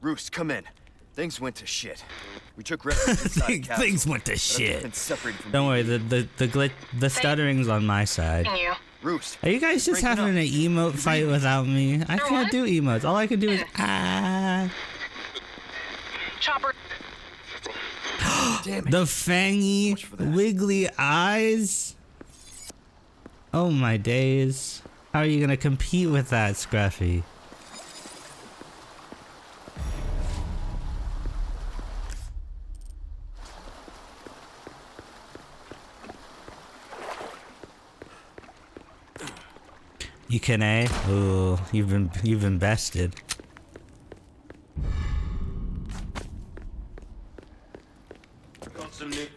Roost, come in. Things went to shit. We took refuge inside the castle. Things went to shit. Don't worry, the stuttering's on my side. Roost. Are you guys just having an emote fight without me? I can't do emotes. All I can do is Chopper. Damn it. The fangy, wiggly eyes. Oh my days. How are you gonna compete with that, Scruffy? You can A? Ooh, you've been bested. Got some new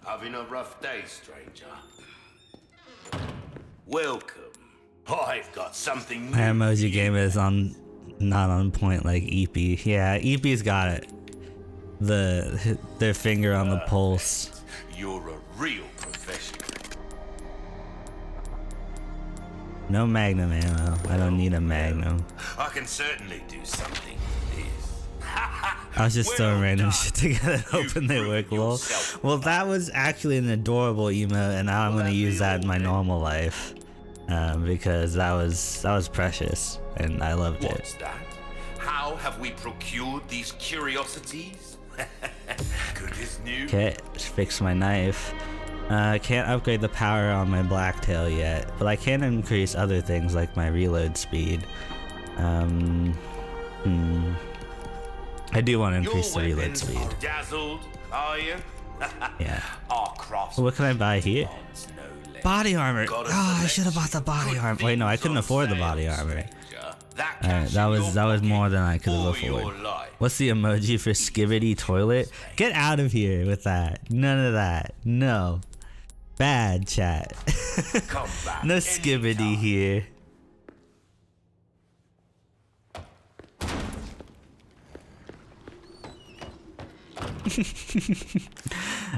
having a rough day, stranger. Welcome. I've got something new. My emoji game is not on point like EP. Yeah, EP's got it. Their finger on the pulse. You're a real professional. No magnum ammo. I don't need a magnum. I can certainly do something with this. I was just throwing random shit together, hoping they work well. Well, that was actually an adorable emote, and now I'm gonna use that in my normal life because that was precious, and I loved it. What's that? How have we procured these curiosities? Good as new. Okay, just fix my knife. I can't upgrade the power on my blacktail yet, but I can increase other things like my reload speed. I do want to increase the reload speed. Dazzled, are you? Yeah. Our crafts. What can I buy here? Body armor. Oh, I should have bought the body armor. Wait, no, I couldn't afford the body armor. Alright, that was more than I could have afforded. What's the emoji for skibbity toilet? Get out of here with that. None of that. No. Bad chat. No skibbity here.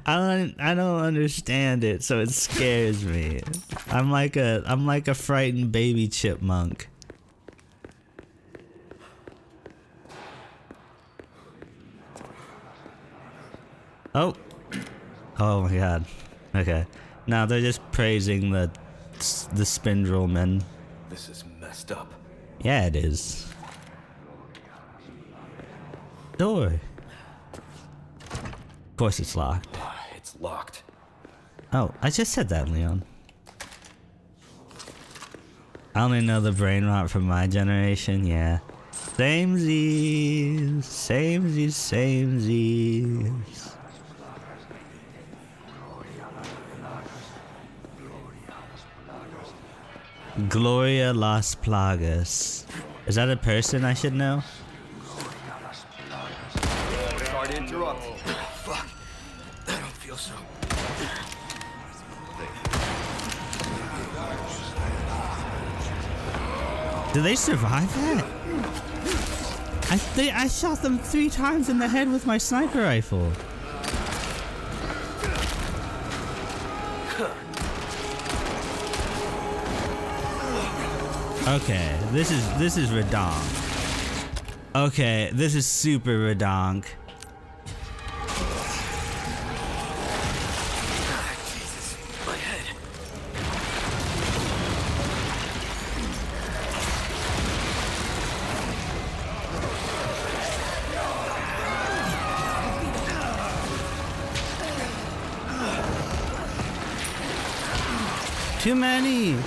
I don't understand it, so it scares me. I'm like a frightened baby chipmunk. Oh. Oh my god. Okay. Now they're just praising the spindle men. This is messed up. Yeah, it is. Door. Of course it's locked. It's locked. Oh, I just said that, Leon. I only know the brain rot from my generation, yeah. Samesies, samesies, samesies. Gloria Las Plagas. Is that a person I should know? Sorry to interrupt. Fuck. I don't feel so. Did they survive that? I shot them 3 times in the head with my sniper rifle. Okay, this is redonk. Okay, this is super redonk. Jesus, my head.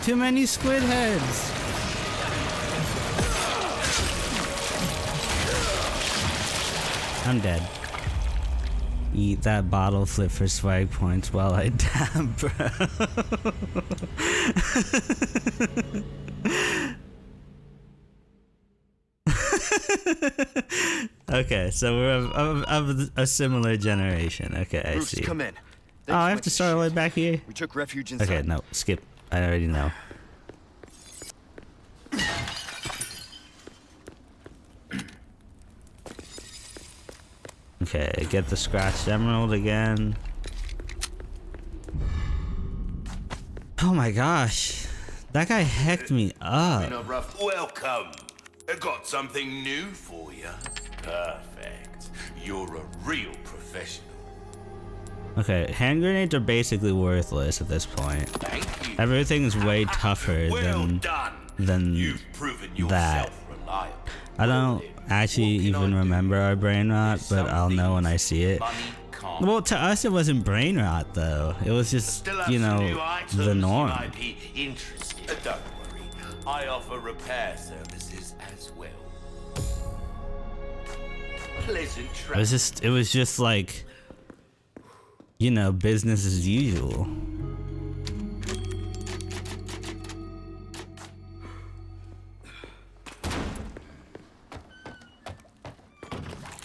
Too many squid heads. I'm dead. Eat that bottle flip for swag points while I dab, bro. Okay, so we're of a similar generation. Okay, I see. Come in. Oh, I have to start all the way back here? We took refuge inside. Okay, no, skip. I already know. Okay, get the scratched emerald again. Oh my gosh. That guy hecked me up. Welcome. I got something new for you. Perfect. You're a real professional. Okay, hand grenades are basically worthless at this point. Thank you. Everything's way tougher than You've proven that. yourself reliable. I don't actually even remember our brain rot, but I'll know when I see it. Well, to us it wasn't brain rot though. It was just, you know, the norm. Don't worry. I offer repair services as well. Pleasant It was just like, you know, business as usual.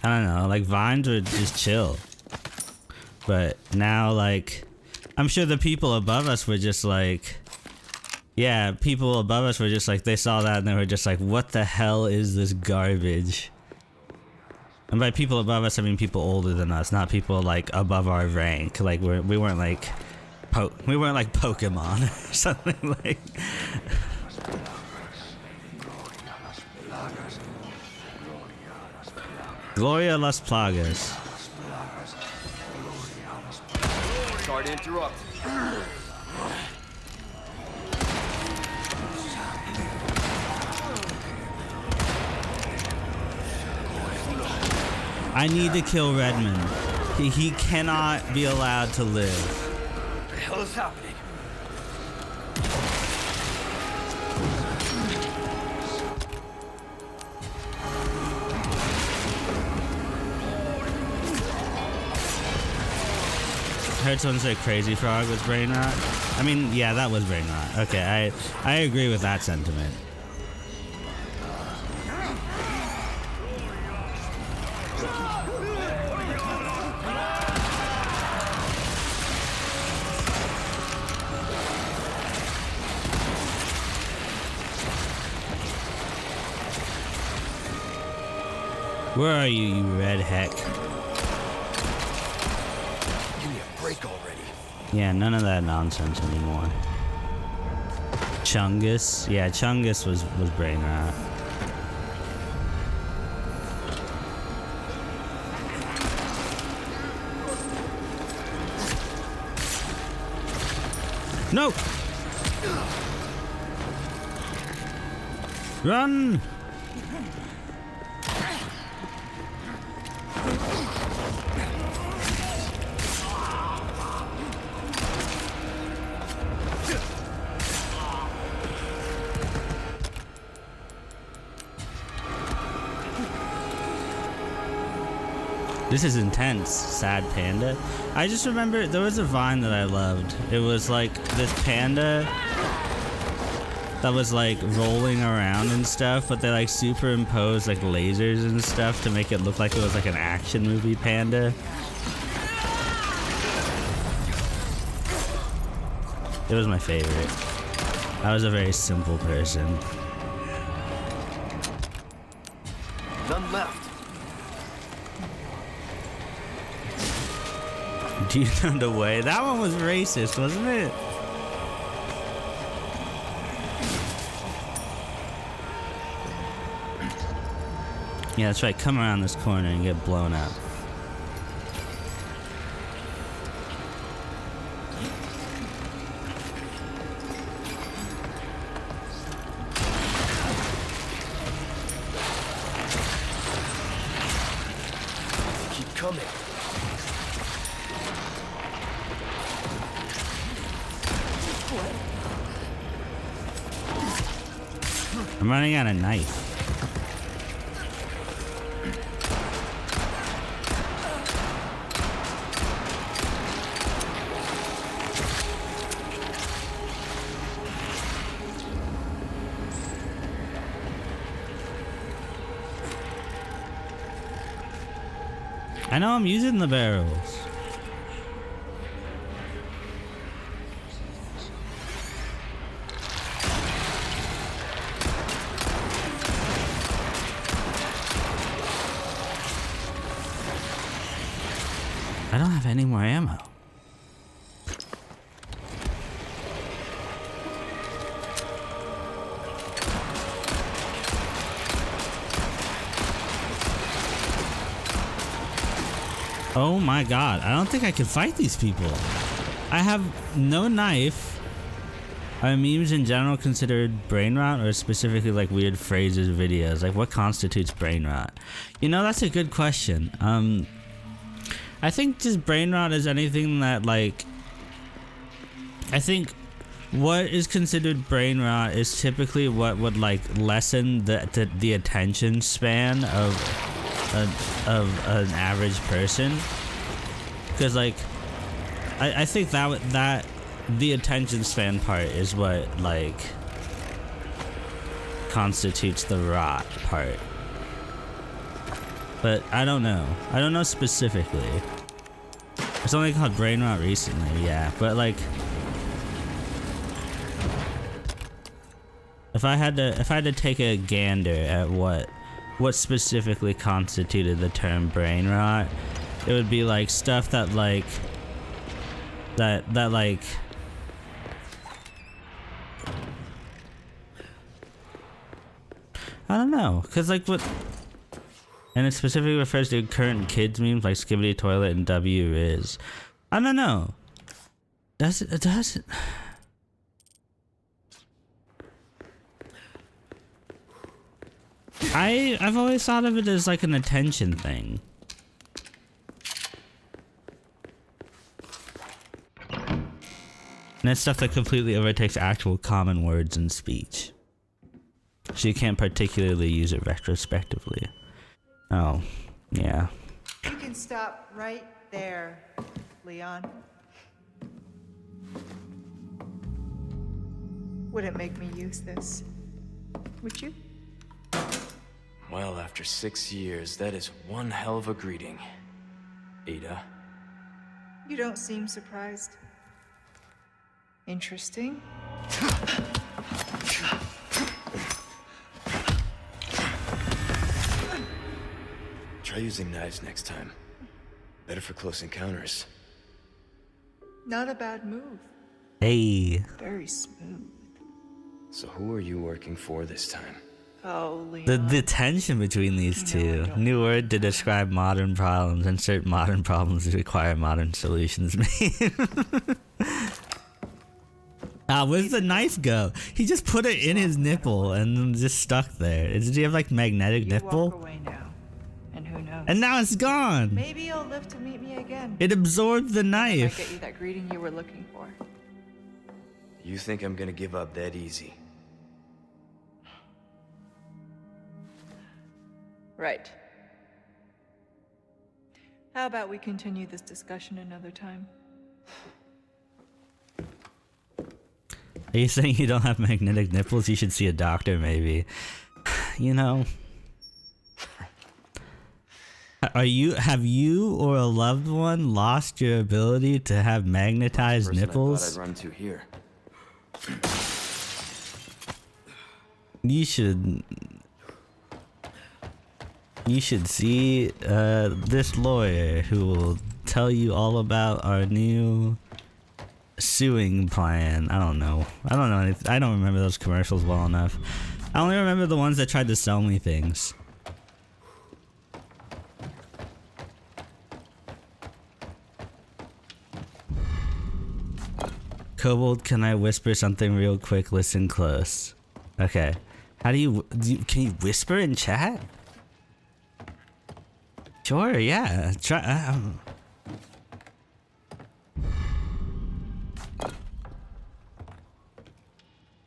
I don't know, like vines were just chill. But now, like, I'm sure the people above us were just like, yeah, people above us were just like, they saw that and they were just like, what the hell is this garbage? And by people above us, I mean people older than us, not people like above our rank. Like we weren't like Pokemon or something like. Gloria las Plagas. Sorry to interrupt. I need to kill Redmond. He cannot be allowed to live. What the hell is happening? I heard someone say Crazy Frog was brain rot. I mean, yeah, that was brain rot. Okay, I agree with that sentiment. Where are you, you red heck? Give me a break already. Yeah, none of that nonsense anymore. Chungus? Yeah, Chungus was brain rot. No! Run! This is intense, sad panda. I just remember there was a vine that I loved. It was like this panda that was like rolling around and stuff, but they like superimposed like lasers and stuff to make it look like it was like an action movie panda. It was my favorite. I was a very simple person. None left. Do you know the way? That one was racist, wasn't it? Yeah, that's right. Come around this corner and get blown up. Keep coming. I'm running out of knife. I know I'm using the barrels. I don't have any more ammo. Oh my god, I don't think I can fight these people. I have no knife. Are memes in general considered brain rot, or specifically like weird phrases, videos? Like what constitutes brain rot? You know, that's a good question. I think just brain rot is anything that like, I think what is considered brain rot is typically what would like lessen the attention span of an average person, because like I think that the attention span part is what like constitutes the rot part. But I don't know specifically. There's something called brain rot recently, yeah, but like if I had to take a gander at what specifically constituted the term brain rot, it would be like stuff that like that like I don't know, cause like what, and it specifically refers to current kids memes like Skibbity Toilet and W Riz. I don't know. Does it? I've always thought of it as like an attention thing. And it's stuff that completely overtakes actual common words in speech. So you can't particularly use it retrospectively. Oh, yeah. You can stop right there, Leon. Wouldn't make me use this, would you? Well, after 6 years, that is one hell of a greeting, Ada. You don't seem surprised. Interesting. Try using knives next time. Better for close encounters. Not a bad move. Hey. Very smooth. So who are you working for this time? Oh, Leon. The tension between these two. New word to describe modern problems. Insert modern problems require modern solutions. Where's the knife go? He just put it in his nipple and just stuck there. Did he have like magnetic nipple? Walk away now. And who knows? And now it's gone. Maybe you'll live to meet me again. It absorbed the I might knife. get you that greeting you were looking for. You think I'm gonna give up that easy? Right. How about we continue this discussion another time? Are you saying you don't have magnetic nipples? You should see a doctor, maybe. You know. Have you or a loved one lost your ability to have magnetized nipples? I thought I'd run to here. You should see this lawyer who will tell you all about our new suing plan. I don't know anything. I don't remember those commercials well enough. I only remember the ones that tried to sell me things. Kobold, can I whisper something real quick? Listen close. Okay. How do you can you whisper in chat? Sure, yeah. Try.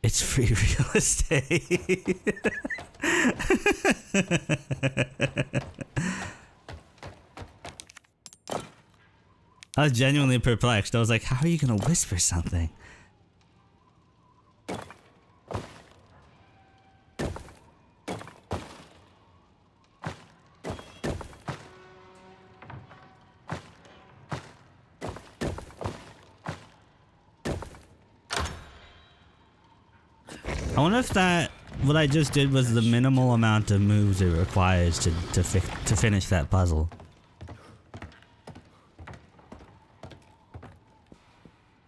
It's free real estate. I was genuinely perplexed. I was like, how are you gonna whisper something? I wonder if what I just did was the minimal amount of moves it requires to finish that puzzle.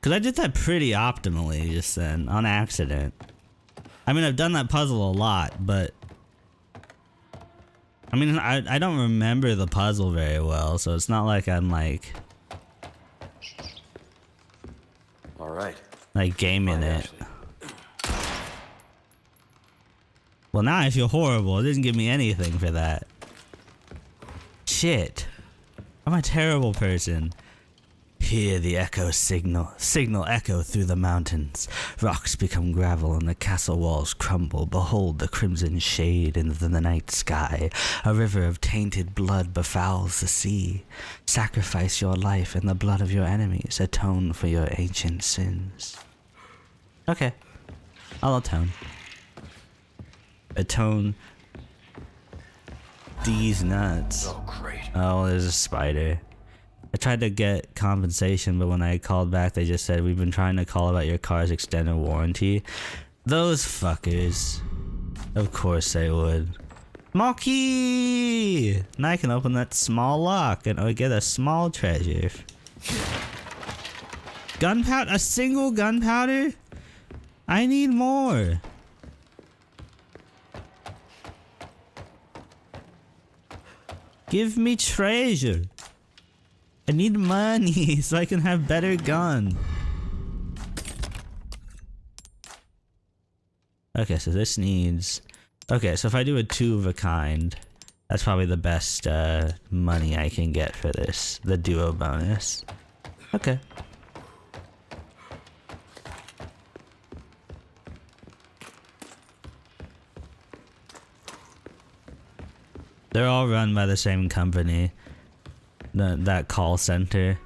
Cause I did that pretty optimally just then, on accident. I mean, I've done that puzzle a lot, but I mean, I don't remember the puzzle very well, so it's not like I'm like Alright. gaming Fine, it. Ashley. Well, now I feel horrible. It didn't give me anything for that. Shit. I'm a terrible person. Hear the echo signal echo through the mountains. Rocks become gravel and the castle walls crumble. Behold the crimson shade in the night sky. A river of tainted blood befouls the sea. Sacrifice your life and the blood of your enemies. Atone for your ancient sins. Okay. I'll atone. Atone these nuts. Oh, great. Oh, there's a spider. I tried to get compensation, but when I called back, they just said, we've been trying to call about your car's extended warranty. Those fuckers. Of course they would. Small key! Now I can open that small lock and I get a small treasure. Gunpowder? A single gunpowder? I need more. Give me treasure. I need money so I can have better gun. Okay, so this needs... Okay, so if I do a 2 of a kind, that's probably the best money I can get for this. The duo bonus. Okay. They're all run by the same company. That call center.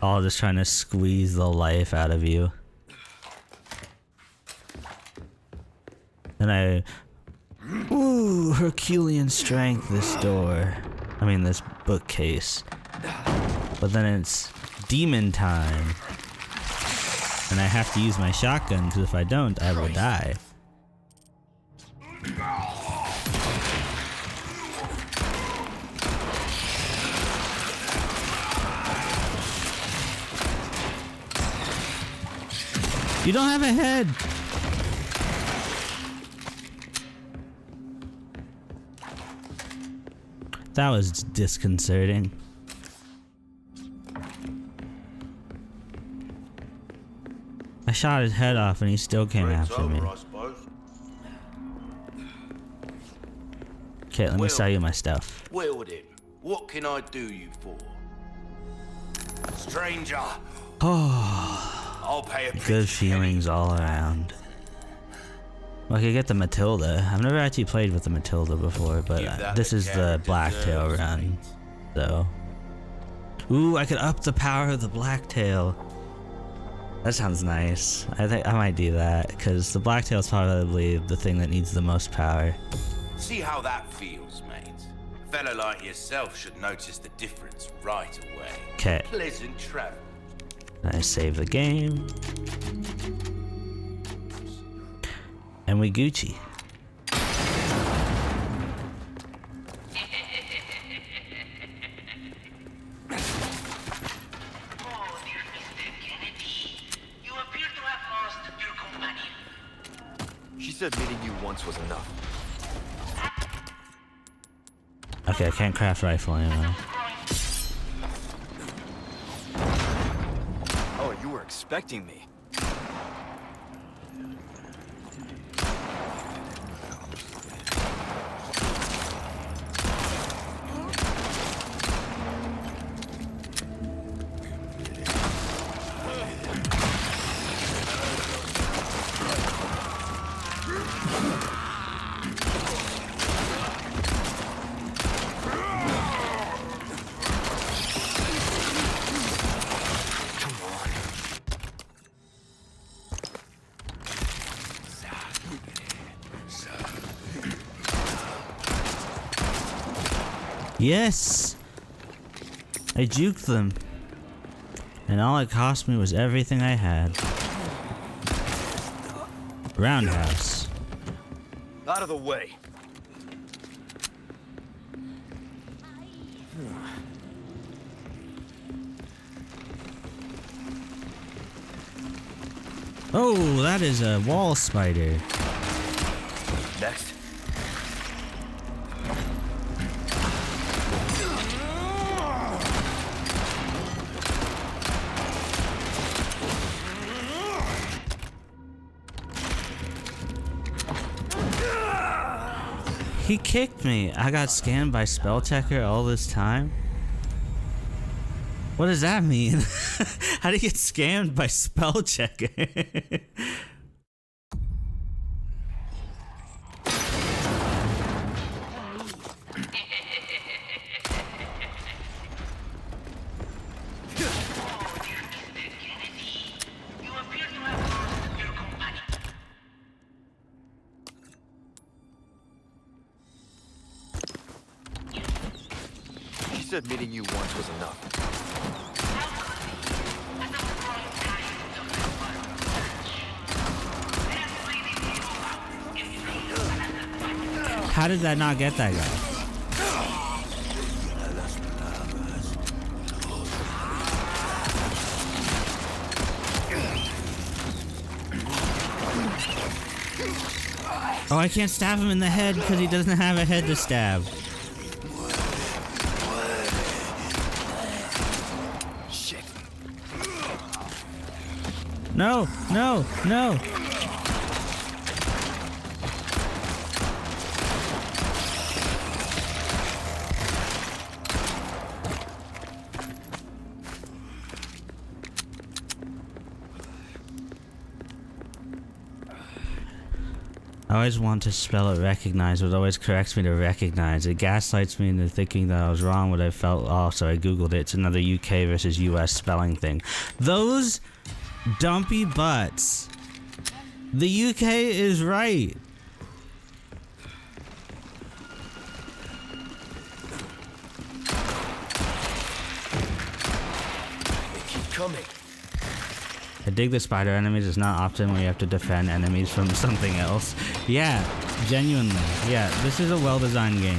All just trying to squeeze the life out of you. And I... Ooh, Herculean strength, this door. I mean, this bookcase. But then it's demon time. And I have to use my shotgun, because if I don't, I will die. You don't have a head! That was disconcerting. I shot his head off and he still came after me. Okay, let me sell you my stuff. Well then, what can I do you for? Stranger! Oh, I'll pay a good feelings all around. Well, I could get the Matilda. I've never actually played with the Matilda before, but this is the Blacktail run, so. Ooh, I could up the power of the Blacktail. That sounds nice. I think I might do that, because the Blacktail is probably the thing that needs the most power. See how that feels, mate. A fellow like yourself should notice the difference right away. Okay. Pleasant travel. I save the game. And we Gucci. She said meeting you once was enough. Okay, I can't craft rifle ammo. Oh, you were expecting me. Yes! I juked them. And all it cost me was everything I had. Roundhouse. Out of the way. Oh, that is a wall spider. Next. He kicked me. I got scanned by spell checker all this time. What does that mean? How do you get scammed by spell checker? She said meeting you once was enough. How did that not get that guy? Oh, I can't stab him in the head because he doesn't have a head to stab. Shit. No, no, no. I always want to spell it recognize, but it always corrects me to recognize. It gaslights me into thinking that I was wrong, but I felt, oh, so I googled it. It's another UK versus US spelling thing. Those dumpy butts. The UK is right. They keep coming. I dig the spider enemies. It's not often when you have to defend enemies from something else. Yeah, genuinely. Yeah, this is a well-designed game.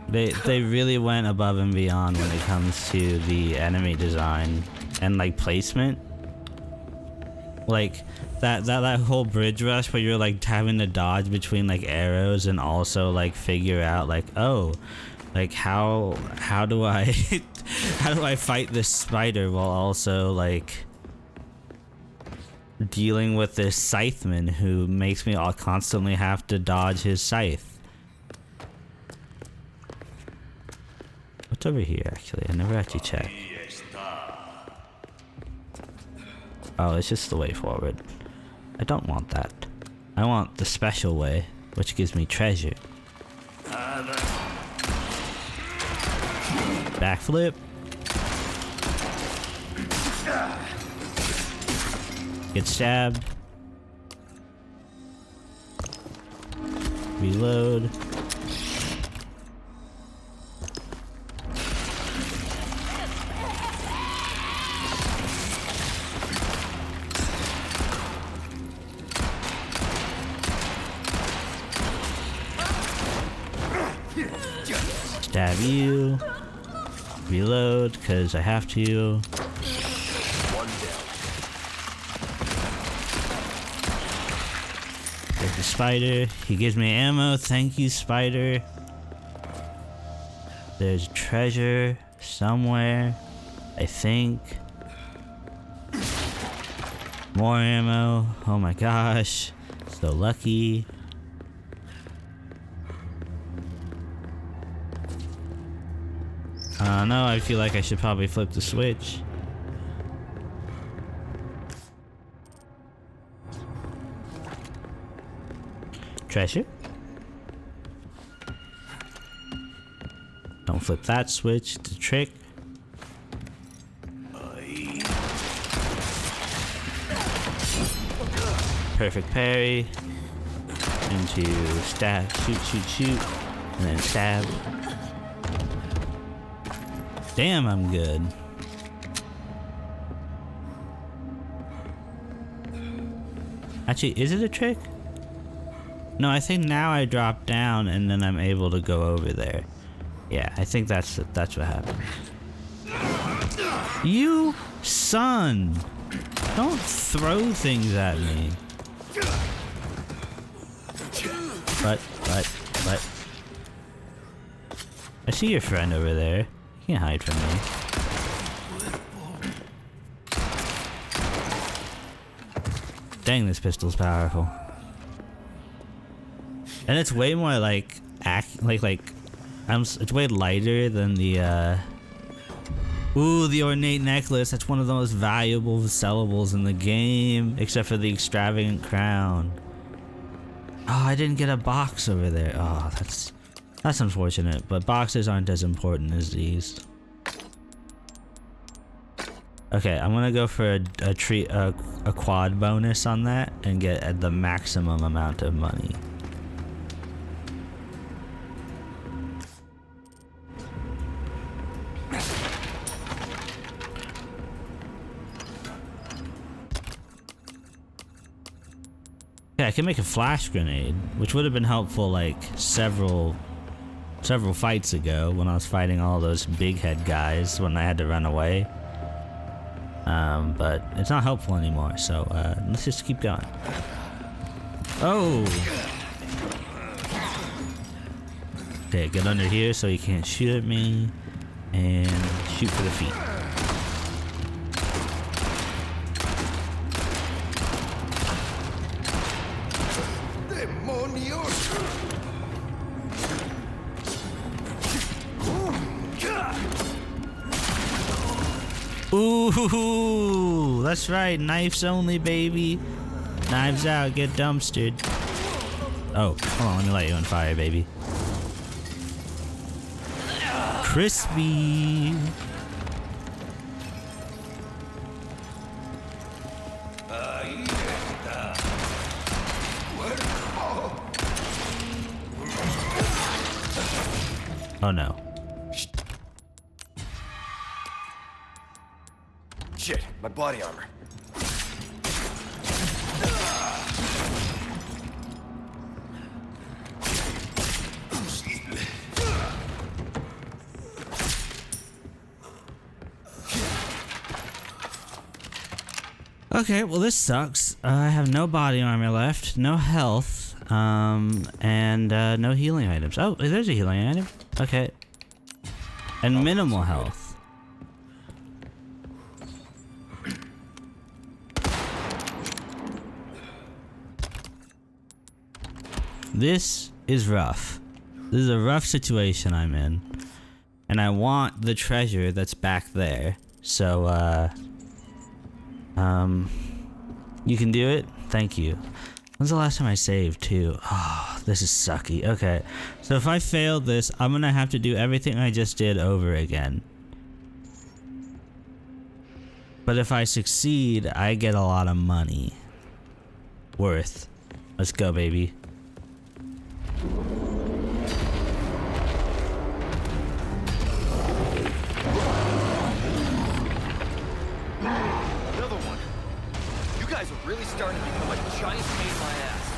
They really went above and beyond when it comes to the enemy design and like placement. Like that whole bridge rush where you're like having to dodge between like arrows and also like figure out like, oh, like how do I how do I fight this spider while also like dealing with this scytheman who makes me all constantly have to dodge his scythe. What's over here actually? I never actually checked. Oh, it's just the way forward. I don't want that. I want the special way, which gives me treasure. Backflip. Get stabbed. Reload. Stab you. Reload, because I have to. One down. There's the spider. He gives me ammo. Thank you, spider. There's treasure somewhere, I think. More ammo. Oh my gosh. So lucky. I don't know, I feel like I should probably flip the switch. Treasure? Don't flip that switch, it's a trick. Perfect parry. Into stab, shoot, and then stab. Damn, I'm good. Actually, is it a trick? No, I think now I drop down and then I'm able to go over there. Yeah, I think that's what happened. You son! Don't throw things at me. But. I see your friend over there. You can't hide from me. Dang, this pistol's powerful. And it's way more like it's way lighter than the ooh, the ornate necklace. That's one of the most valuable sellables in the game, except for the extravagant crown. Oh, I didn't get a box over there. Oh, that's unfortunate, but boxes aren't as important as these. Okay, I'm gonna go for a quad bonus on that and get the maximum amount of money. Yeah, I can make a flash grenade, which would have been helpful like several fights ago when I was fighting all those big head guys when I had to run away. But it's not helpful anymore, so let's just keep going. Oh! Okay, get under here so he can't shoot at me, and shoot for the feet. Ooh, that's right, knives only, baby. Knives out, get dumpstered. Oh, hold on, let me light you on fire, baby. Crispy. Oh no. Shit, my body armor. Okay, well this sucks. I have no body armor left, no health, and no healing items. Oh, there's a healing item. Okay. And minimal health. This is rough. This is a rough situation I'm in. And I want the treasure that's back there. So, you can do it? Thank you. When's the last time I saved, too? Oh, this is sucky. Okay. So if I fail this, I'm gonna have to do everything I just did over again. But if I succeed, I get a lot of money. Worth. Let's go, baby. Another one. You guys are really starting to become a giant pain in my ass.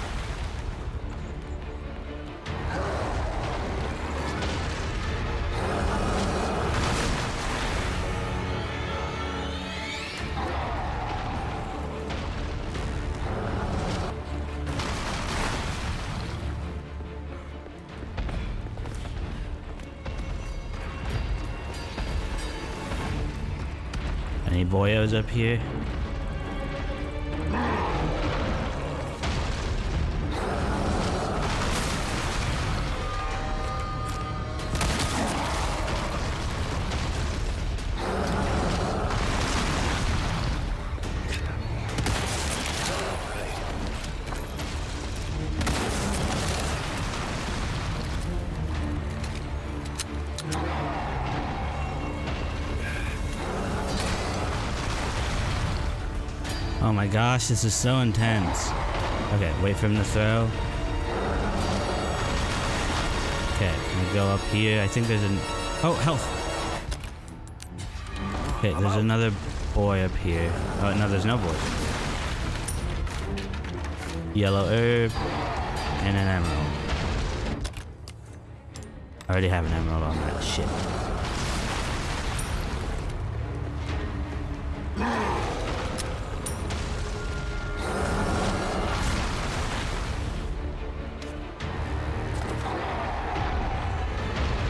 Any boyos up here? Oh my gosh, this is so intense. Okay, wait for him to throw. Okay, I go up here. I think there's an... Oh, health! Okay, there's another boy up here. Oh, no, there's no boy. Yellow herb. And an emerald. I already have an emerald on that shit.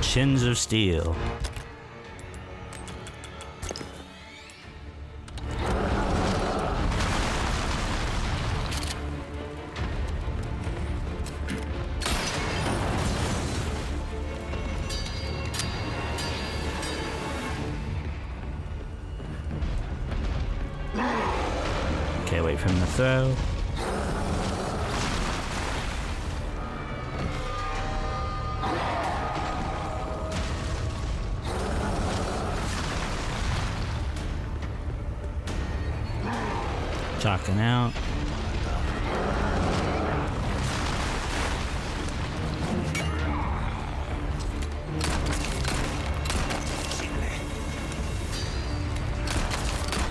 Chins of steel. from the throw. Chalking out.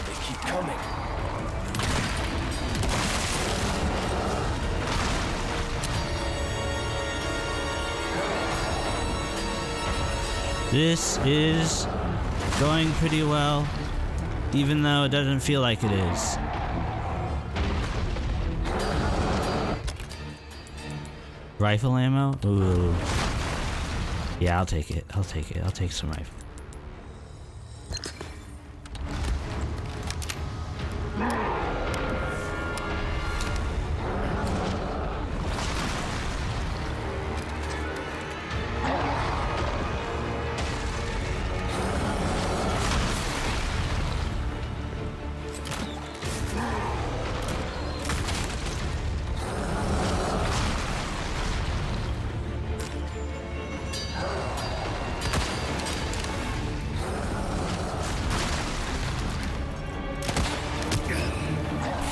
They keep coming. This is going pretty well, even though it doesn't feel like it is. Rifle ammo? Ooh. Yeah, I'll take it. I'll take it. I'll take some rifle.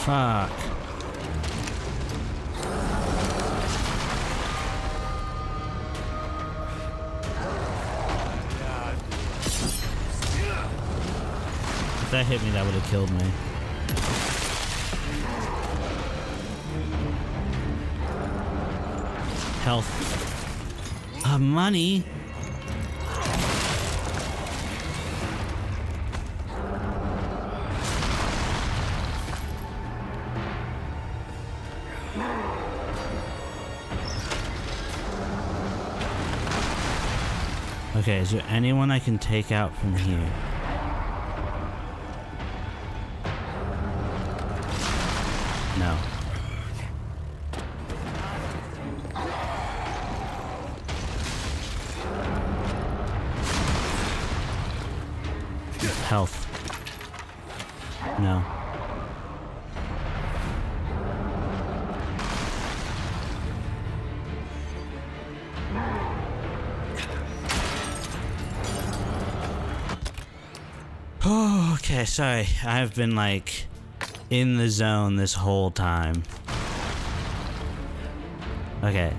Fuck. If that hit me, that would have killed me. Health. Money? Okay, is there anyone I can take out from here? No. Health. No. Oh, okay, sorry. I've been like in the zone this whole time. Okay.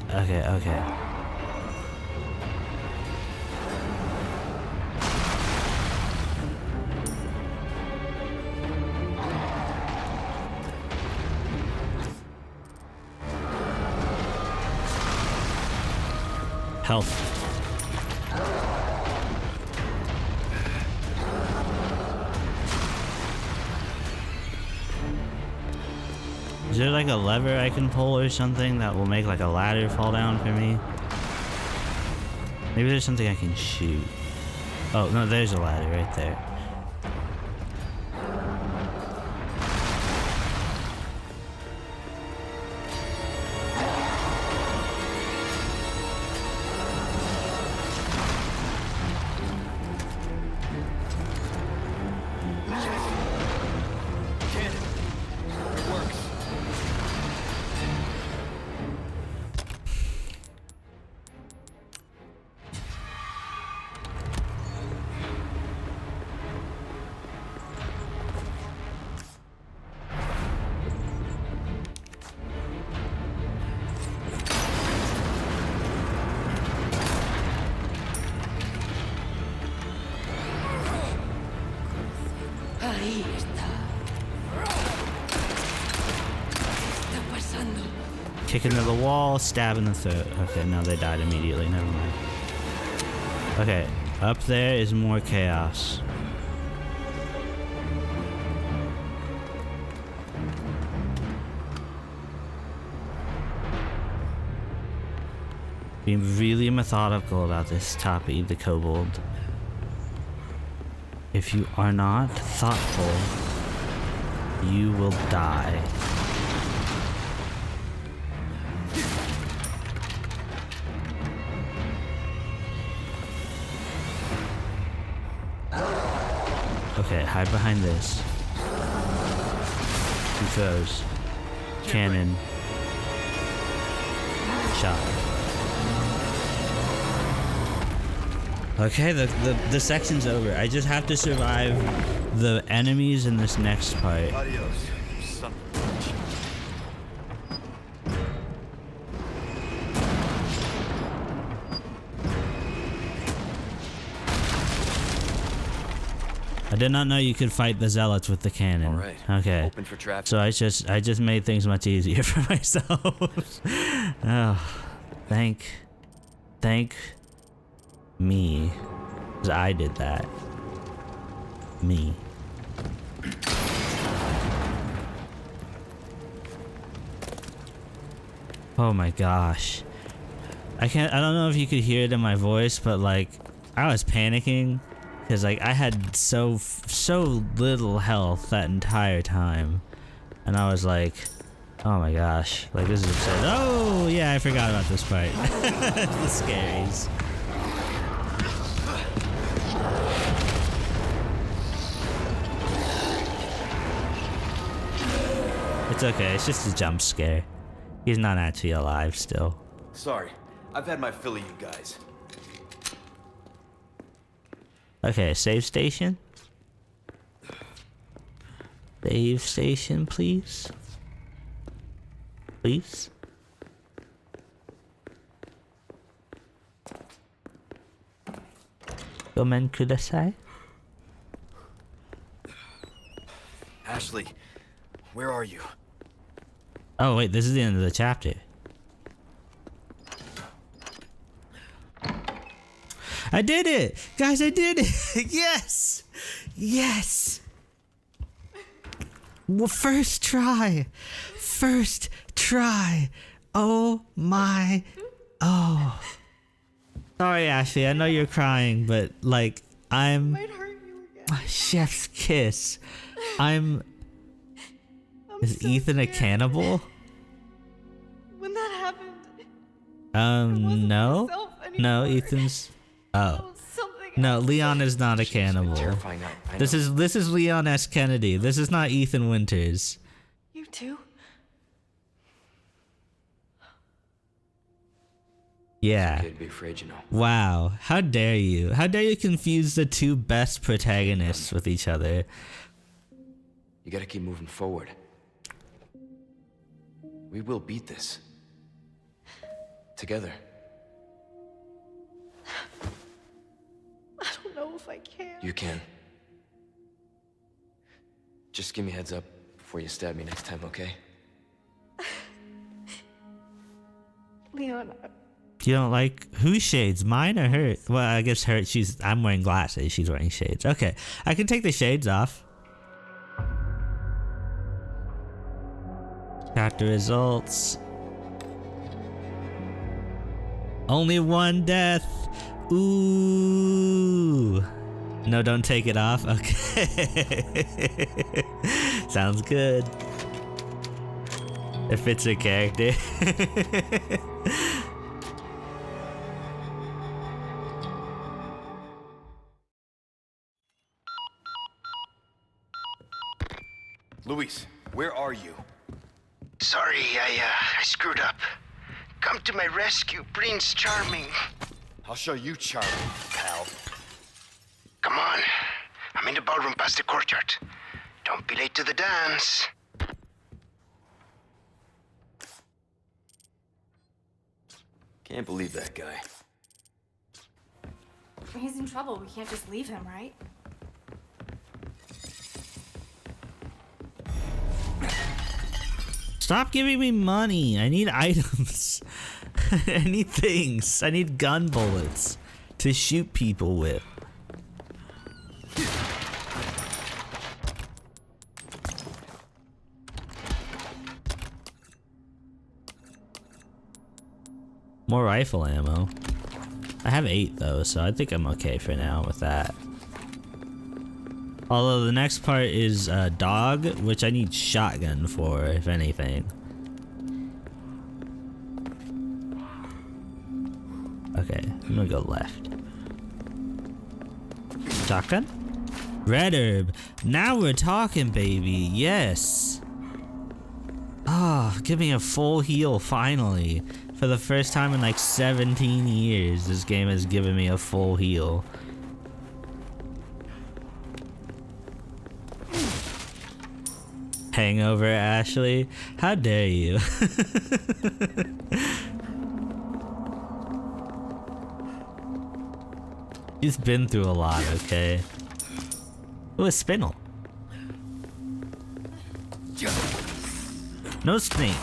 Health. Is there like a lever I can pull or something that will make like a ladder fall down for me? Maybe there's something I can shoot. Oh, no, there's a ladder right there. Ahí está. Está pasando. Kick into the wall, stab in the throat. Okay, no, they died immediately. Never mind. Okay, up there is more chaos. Be really methodical about this, Toppy, the Kobold. If you are not thoughtful, you will die. Okay, hide behind this. He throws. Cannon. Shot. Okay, the section's over. I just have to survive the enemies in this next part. Adios, son of a bitch. I did not know you could fight the zealots with the cannon. All right. Okay. Open for traffic. So I just made things much easier for myself. Oh, thank me, 'cause I did that. Me. Oh my gosh. I don't know if you could hear it in my voice, but like I was panicking because like I had so little health that entire time, and I was like, oh my gosh, like this is upsetting. Oh yeah, I forgot about this part. The scaries. It's okay, it's just a jump scare. He's not actually alive still. Sorry, I've had my fill of you guys. Okay, save station. Save station, please. Please. Gomen kudasai. Ashley, where are you? Oh wait, this is the end of the chapter. I did it! Guys, I did it! Yes! Yes! Well, first try! First try! Oh my... Oh. Sorry, Ashley, I know you're crying, but like, I'm... Might hurt you again. Chef's kiss. I'm Is so Ethan a scared. cannibal? When that happened, wasn't No? myself No, anymore. Ethan's... that Oh. was something No, else. Leon is not a She's been cannibal. terrifying. I This know. is Leon S. Kennedy. This is not Ethan Winters. You too? Yeah. Okay to be afraid, you know. Wow. How dare you? How dare you confuse the two best protagonists with each other? You gotta keep moving forward. We will beat this. Together. I don't know if I can. You can. Just give me a heads up before you stab me next time, okay? Leon, You don't like whose shades? Mine or her? Well, I guess her. I'm wearing glasses. She's wearing shades. Okay, I can take the shades off. Chapter results. Only one death. Ooh. No, don't take it off. Okay. Sounds good. It fits her character. Luis, where are you? Sorry, I screwed up. Come to my rescue, Prince Charming. I'll show you charming, pal. Come on. I'm in the ballroom past the courtyard. Don't be late to the dance. Can't believe that guy. He's in trouble. We can't just leave him, right? Stop giving me money. I need items. I need things. I need gun bullets to shoot people with. More rifle ammo. I have 8 though, so I think I'm okay for now with that. Although the next part is dog, which I need shotgun for, if anything. Okay, I'm gonna go left. Shotgun? Red herb. Now we're talking, baby. Yes. give me a full heal finally. For the first time in like 17 years, this game has given me a full heal. Hangover, Ashley? How dare you? He's been through a lot, okay? Ooh, a spinel. No snake.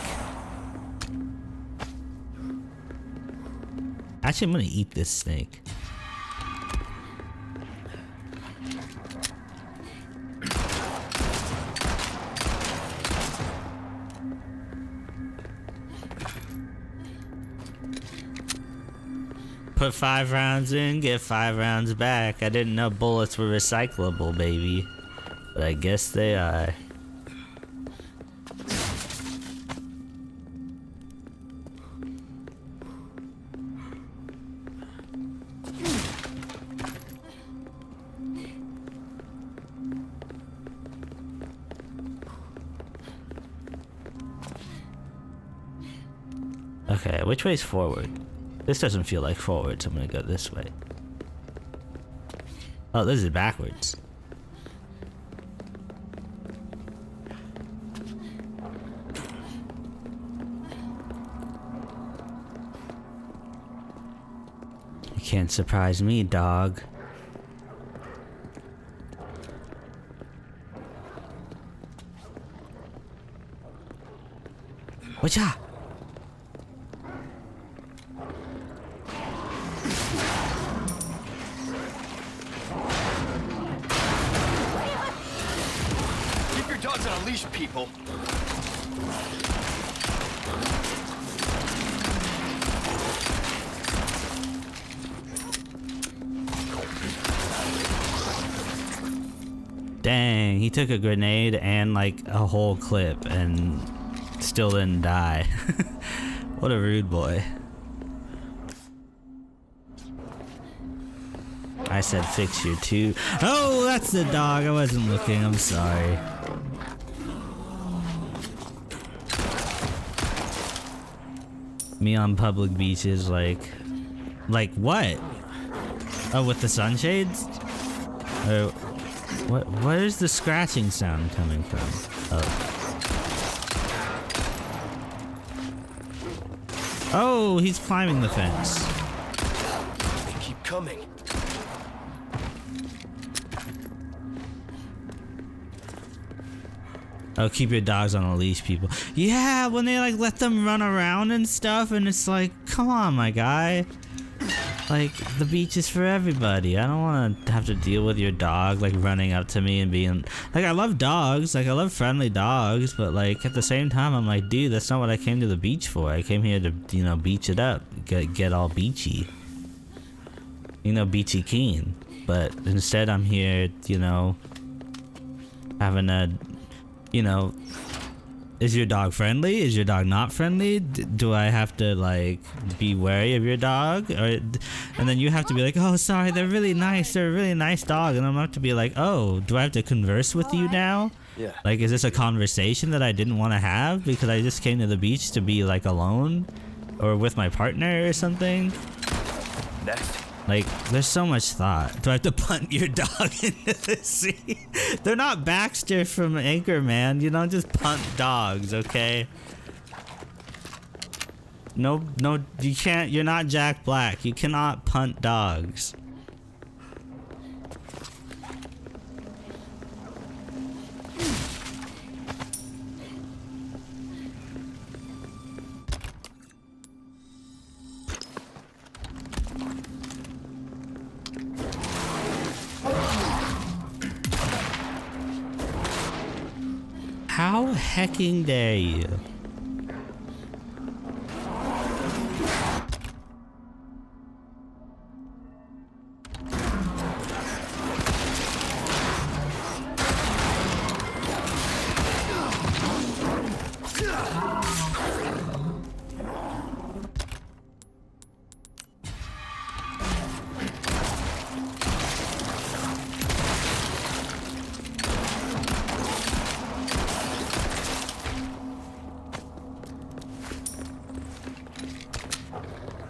Actually, I'm gonna eat this snake. Put 5 rounds in, get 5 rounds back. I didn't know bullets were recyclable, baby. But I guess they are. Okay, which way's forward? This doesn't feel like forward, so I'm gonna go this way. Oh, this is backwards. You can't surprise me, dog. Whatcha? People. Dang, he took a grenade and like a whole clip and still didn't die. What a rude boy. I said fix your two. Oh, that's the dog. I wasn't looking. I'm sorry. Me on public beaches, like what? Oh, with the sunshades? Or where is the scratching sound coming from? Oh, he's climbing the fence. They keep coming. Oh, keep your dogs on a leash, people. Yeah, when they like let them run around and stuff, and it's like, come on, my guy. Like, the beach is for everybody. I don't want to have to deal with your dog like running up to me and being like, I love dogs, like I love friendly dogs, but like at the same time, I'm like, dude, that's not what I came to the beach for. I came here to, you know, beach it up, get all beachy, you know, beachy keen. But instead, I'm here, you know, having a, you know, is your dog friendly? Is your dog not friendly? Do I have to like be wary of your dog? Or, and then you have to be like, oh, sorry, they're really nice. They're a really nice dog. And I'm have to be like, oh, do I have to converse with you now? Yeah. Like, is this a conversation that I didn't want to have because I just came to the beach to be like alone or with my partner or something? Next. Like, there's so much thought. Do I have to punt your dog into the sea? They're not Baxter from Anchorman. You don't just punt dogs, okay? No, you can't. You're not Jack Black. You cannot punt dogs. How hecking dare you?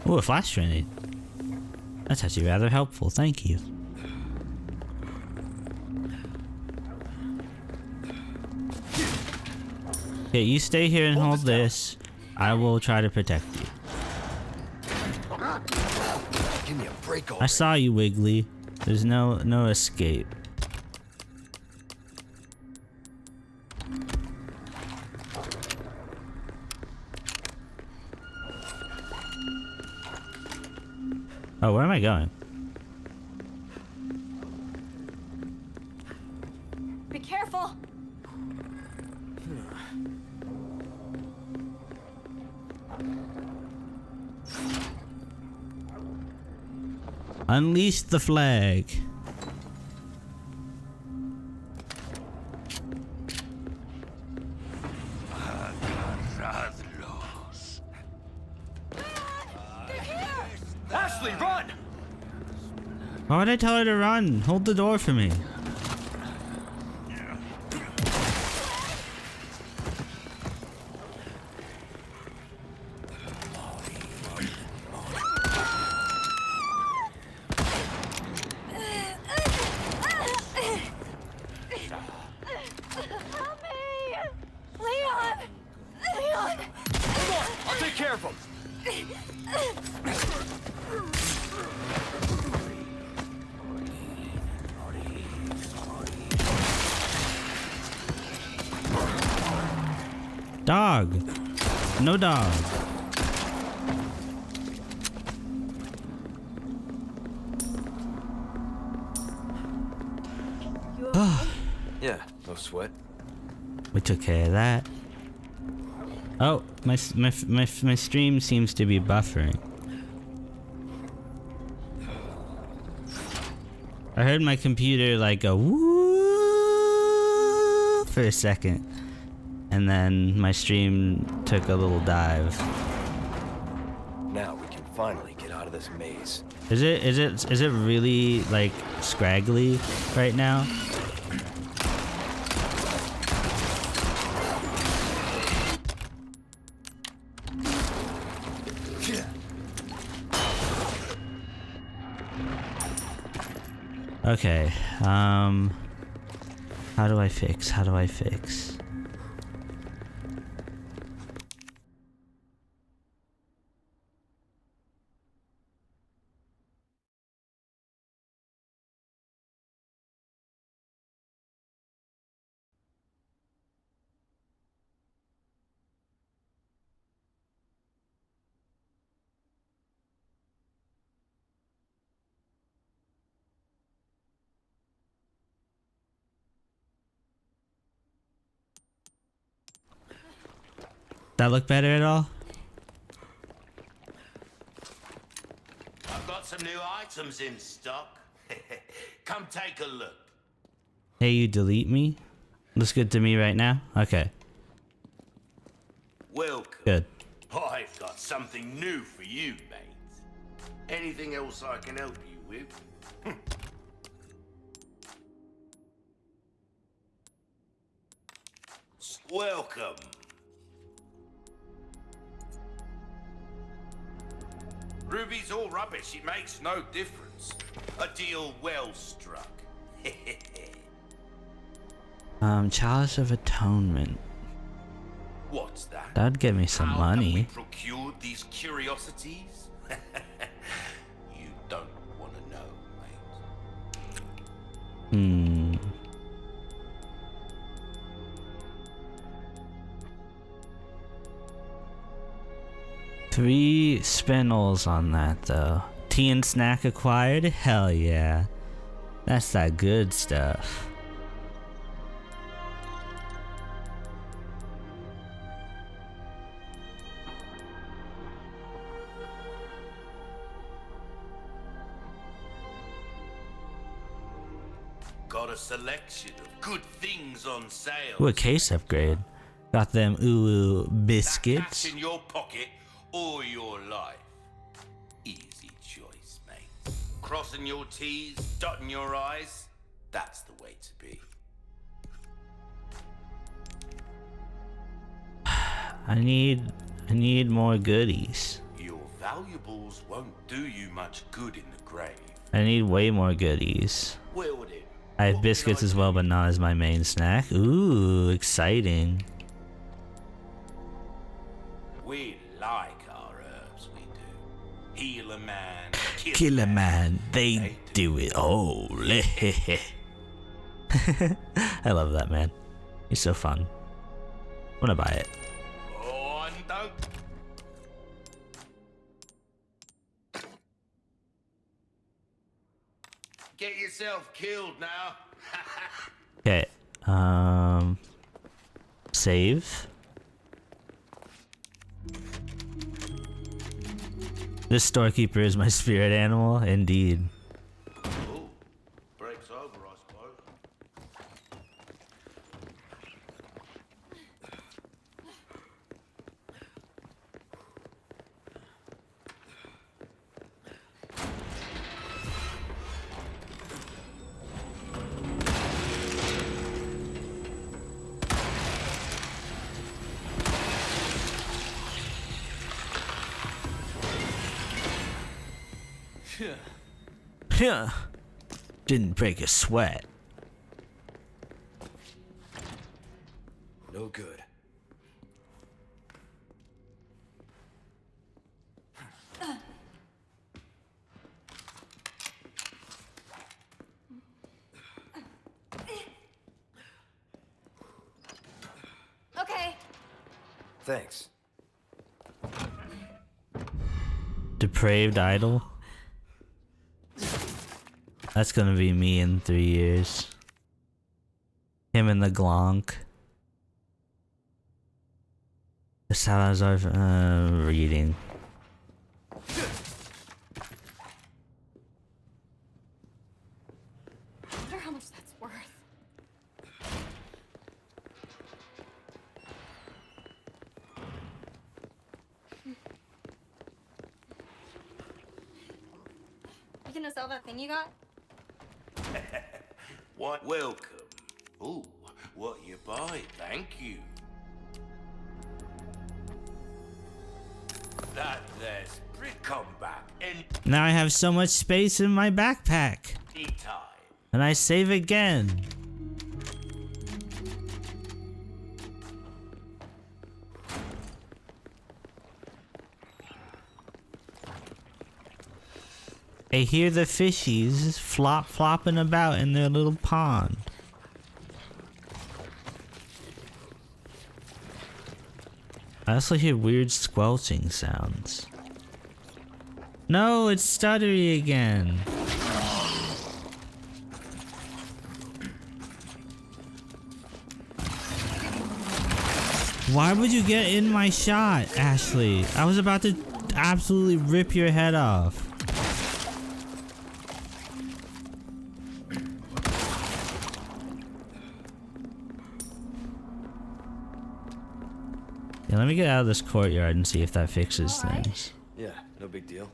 Ooh, a flash grenade. That's actually rather helpful, thank you. Okay, you stay here and hold this. I will try to protect you. Give me a break I saw you, Wiggly. There's no escape. Oh, where am I going? Be careful. Unleash the flag. Ashley, run! Why would I tell her to run? Hold the door for me. Help me! Leon! Leon! Come on, I'll take care of him. Dog. No dog. Yeah, no sweat. We took care of that. Oh, my stream seems to be buffering. I heard my computer like go woo for a second, and then my stream took a little dive. Now we can finally get out of this maze. Is it really like scraggly right now? Okay, how do I fix? That look better at all? I've got some new items in stock. Come take a look. Hey, you delete me? Looks good to me right now? Okay, Welcome. good. I've got something new for you, mate. Anything else I can help you with? Welcome. Ruby's all rubbish. It makes no difference. A deal well struck. Chalice of Atonement. What's that? That'd get me some How have we money. procured these curiosities? You don't want to know, mate. 3 spinels on that though. Tea and snack acquired? Hell yeah. That's that good stuff. Got a selection of good things on sale. Ooh, a case upgrade. Got them ooh That biscuits. cash in your pocket or your life. Easy choice, mate. Crossing your T's, dotting your I's. That's the way to be. I need more goodies. Your valuables won't do you much good in the grave. I need way more goodies. Well then, I have what biscuits can I as well, do? but not as my main snack. Ooh, exciting. We like our herbs, we do. Heal a man, Kill a man, they do it all. I love that man. He's so fun. I wanna buy it. Oh, and don't. Get yourself killed now. Okay. Save. This storekeeper is my spirit animal, indeed. Oh, break's over, I suppose. Yeah. Didn't break a sweat. No good. Okay. Thanks. Depraved idol. That's gonna be me in 3 years. Him and the glonk. The Salazar reading. I wonder how much that's worth. You gonna sell that thing you got? What? Welcome. Ooh, what you buy? Thank you. That there's brick come back any Now I have so much space in my backpack. time. And I save again. I hear the fishies flopping about in their little pond. I also hear weird squelching sounds. No, it's stuttery again. Why would you get in my shot, Ashley? I was about to absolutely rip your head off. Yeah, let me get out of this courtyard and see if that fixes All right. things. Yeah, no big deal.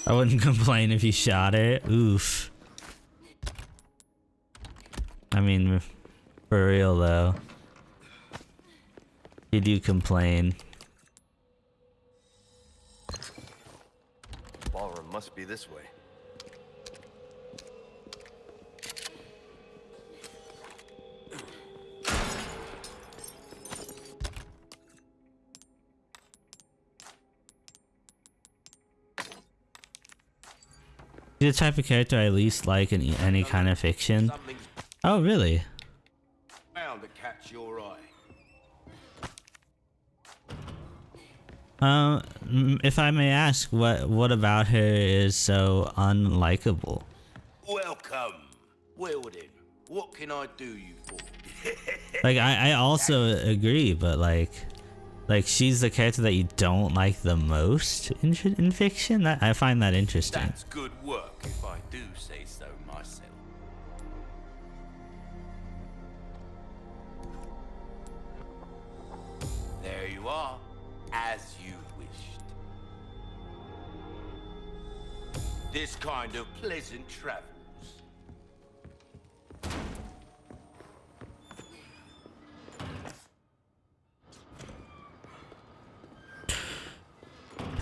I wouldn't complain if you shot it. Oof. I mean, for real though. You do complain. Ballroom must be this way. You're the type of character I least like in any kind of fiction. Something's Oh, really? bound to catch your eye. If I may ask, what about her is so unlikable? Welcome. Well then, what can I do you for? Like, I also agree, but like she's the character that you don't like the most in fiction. I find that interesting. That's good work, if I do say so myself. There you are, as you wished. This kind of pleasant travels.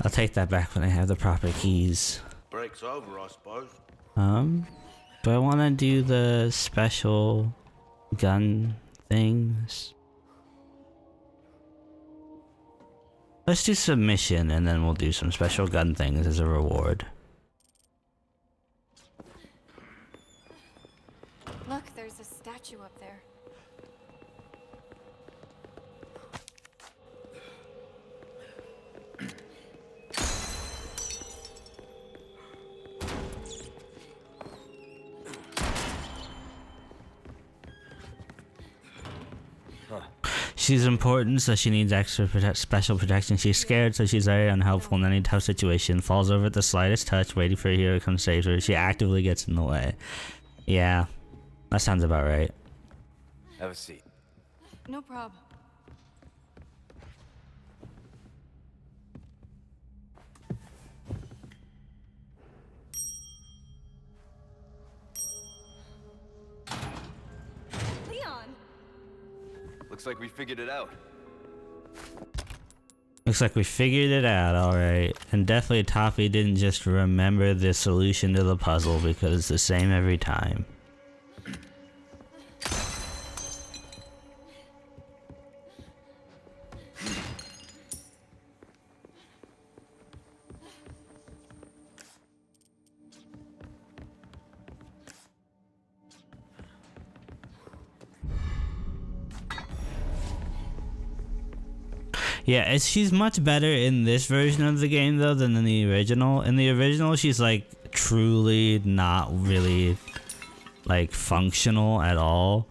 I'll take that back when I have the proper keys. Break's over, I suppose. Do I want to do the special gun things? Let's do submission and then we'll do some special gun things as a reward. Look, there's a statue up there. She's important, so she needs extra special protection. She's scared, so she's very unhelpful in any tough situation. Falls over at the slightest touch, waiting for a hero to come save her. She actively gets in the way. Yeah, that sounds about right. Have a seat. No problem. Leon! Looks like we figured it out. Looks like we figured it out, alright. And definitely Toffee didn't just remember the solution to the puzzle because it's the same every time. Yeah, she's much better in this version of the game though than in the original. In the original, she's like truly not really like functional at all.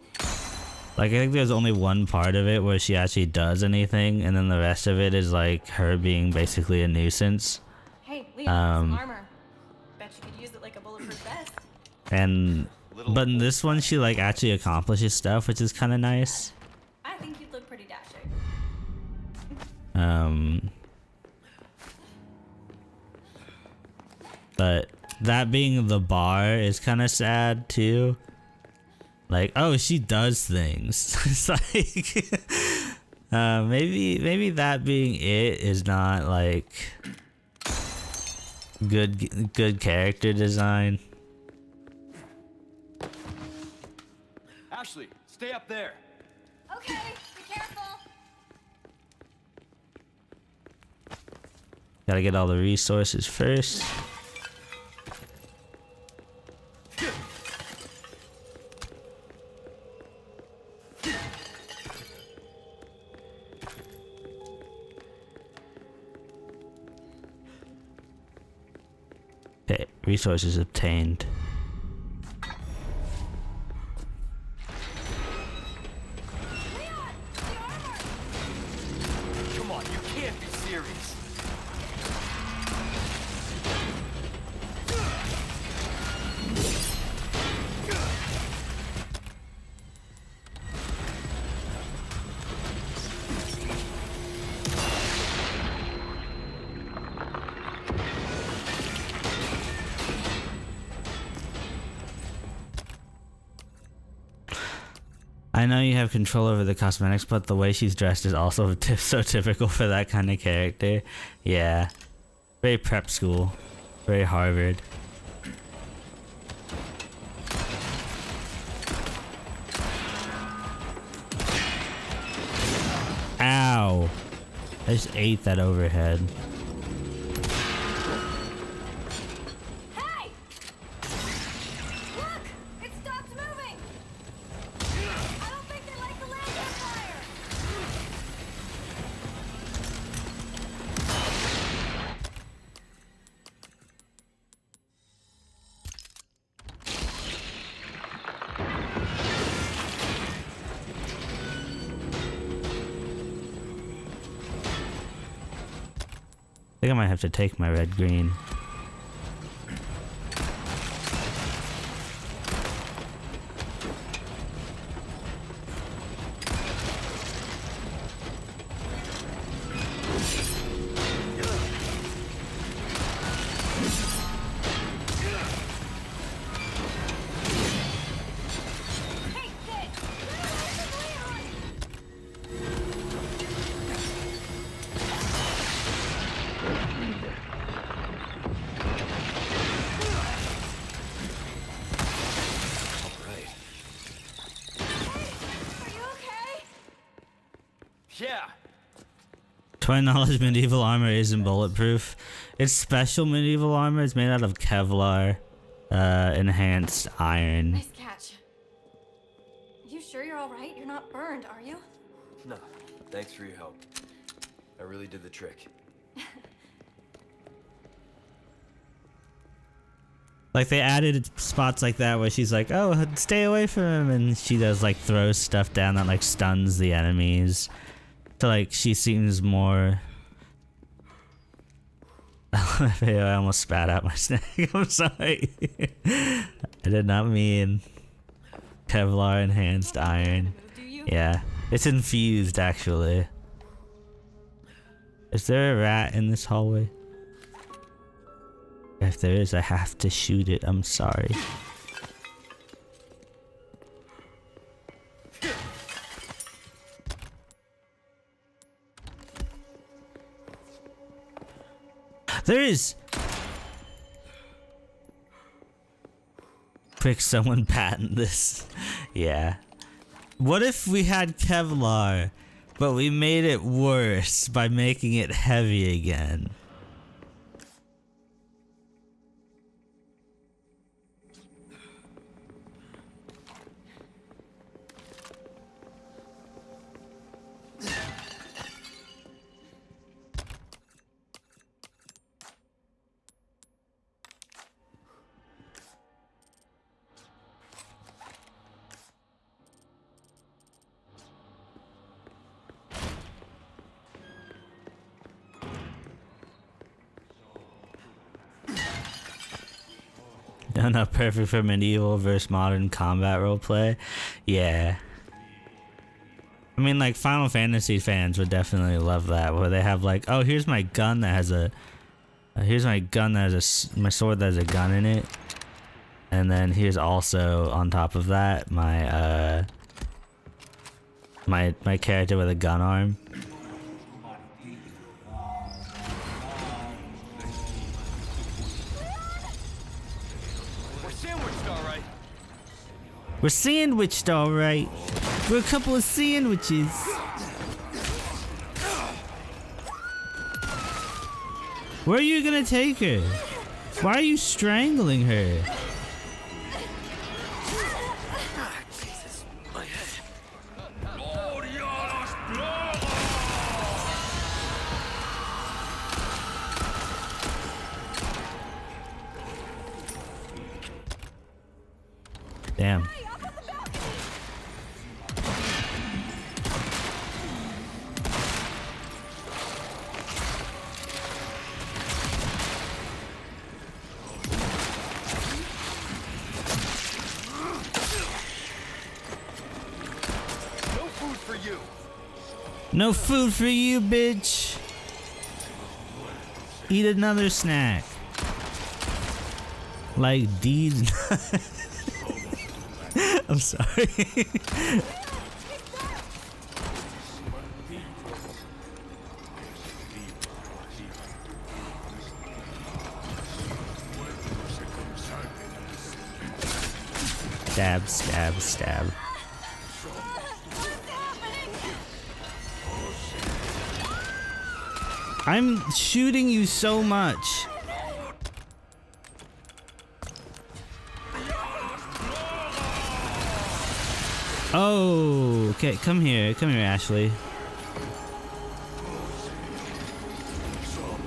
Like I think there's only one part of it where she actually does anything, and then the rest of it is like her being basically a nuisance. Hey, Leon, some armor. Bet you could use it like a bulletproof vest. But in this one, she like actually accomplishes stuff, which is kind of nice. I think you'd look pretty dashing. But that being the bar is kind of sad too. Like, oh, she does things. It's like, maybe that being it is not like good character design. Ashley, stay up there. Okay, be careful. Gotta get all the resources first. Okay, resources obtained. Leon, the armor! Come on, you can't be serious. I know you have control over the cosmetics, but the way she's dressed is also so typical for that kind of character. Yeah. Very prep school. Very Harvard. Ow. I just ate that overhead. Hey! Look! It stopped moving! I don't think they like the land fire! I think I might have to take my red green. Hey, Sid! Leon! Yeah. To my knowledge, medieval armor isn't bulletproof. It's special medieval armor. It's made out of Kevlar, enhanced iron. Nice catch. You sure you're all right? You're not burned, are you? No, thanks for your help. I really did the trick. Like, they added spots like that where she's like, oh, stay away from him, and she does like throw stuff down that like stuns the enemies. So like she seems more. I almost spat out my snack. I'm sorry. I did not mean Kevlar enhanced iron. Yeah, it's infused actually. Is there a rat in this hallway? If there is, I have to shoot it. I'm sorry. There is. Quick, someone patent this. Yeah. What if we had Kevlar, but we made it worse by making it heavy again? Not perfect for medieval versus modern combat roleplay. Yeah. I mean, like, Final Fantasy fans would definitely love that, where they have like, oh, here's my gun that has a, here's my gun that has my sword that has a gun in it, and then here's also on top of that my my character with a gun arm. We're sandwiched, alright. We're a couple of sandwiches. Where are you gonna take her? Why are you strangling her? Jesus, my head. Damn. No food for you, bitch. Eat another snack. Like these. I'm sorry. Stab, stab, stab. I'm shooting you so much. Oh, okay, come here, Ashley.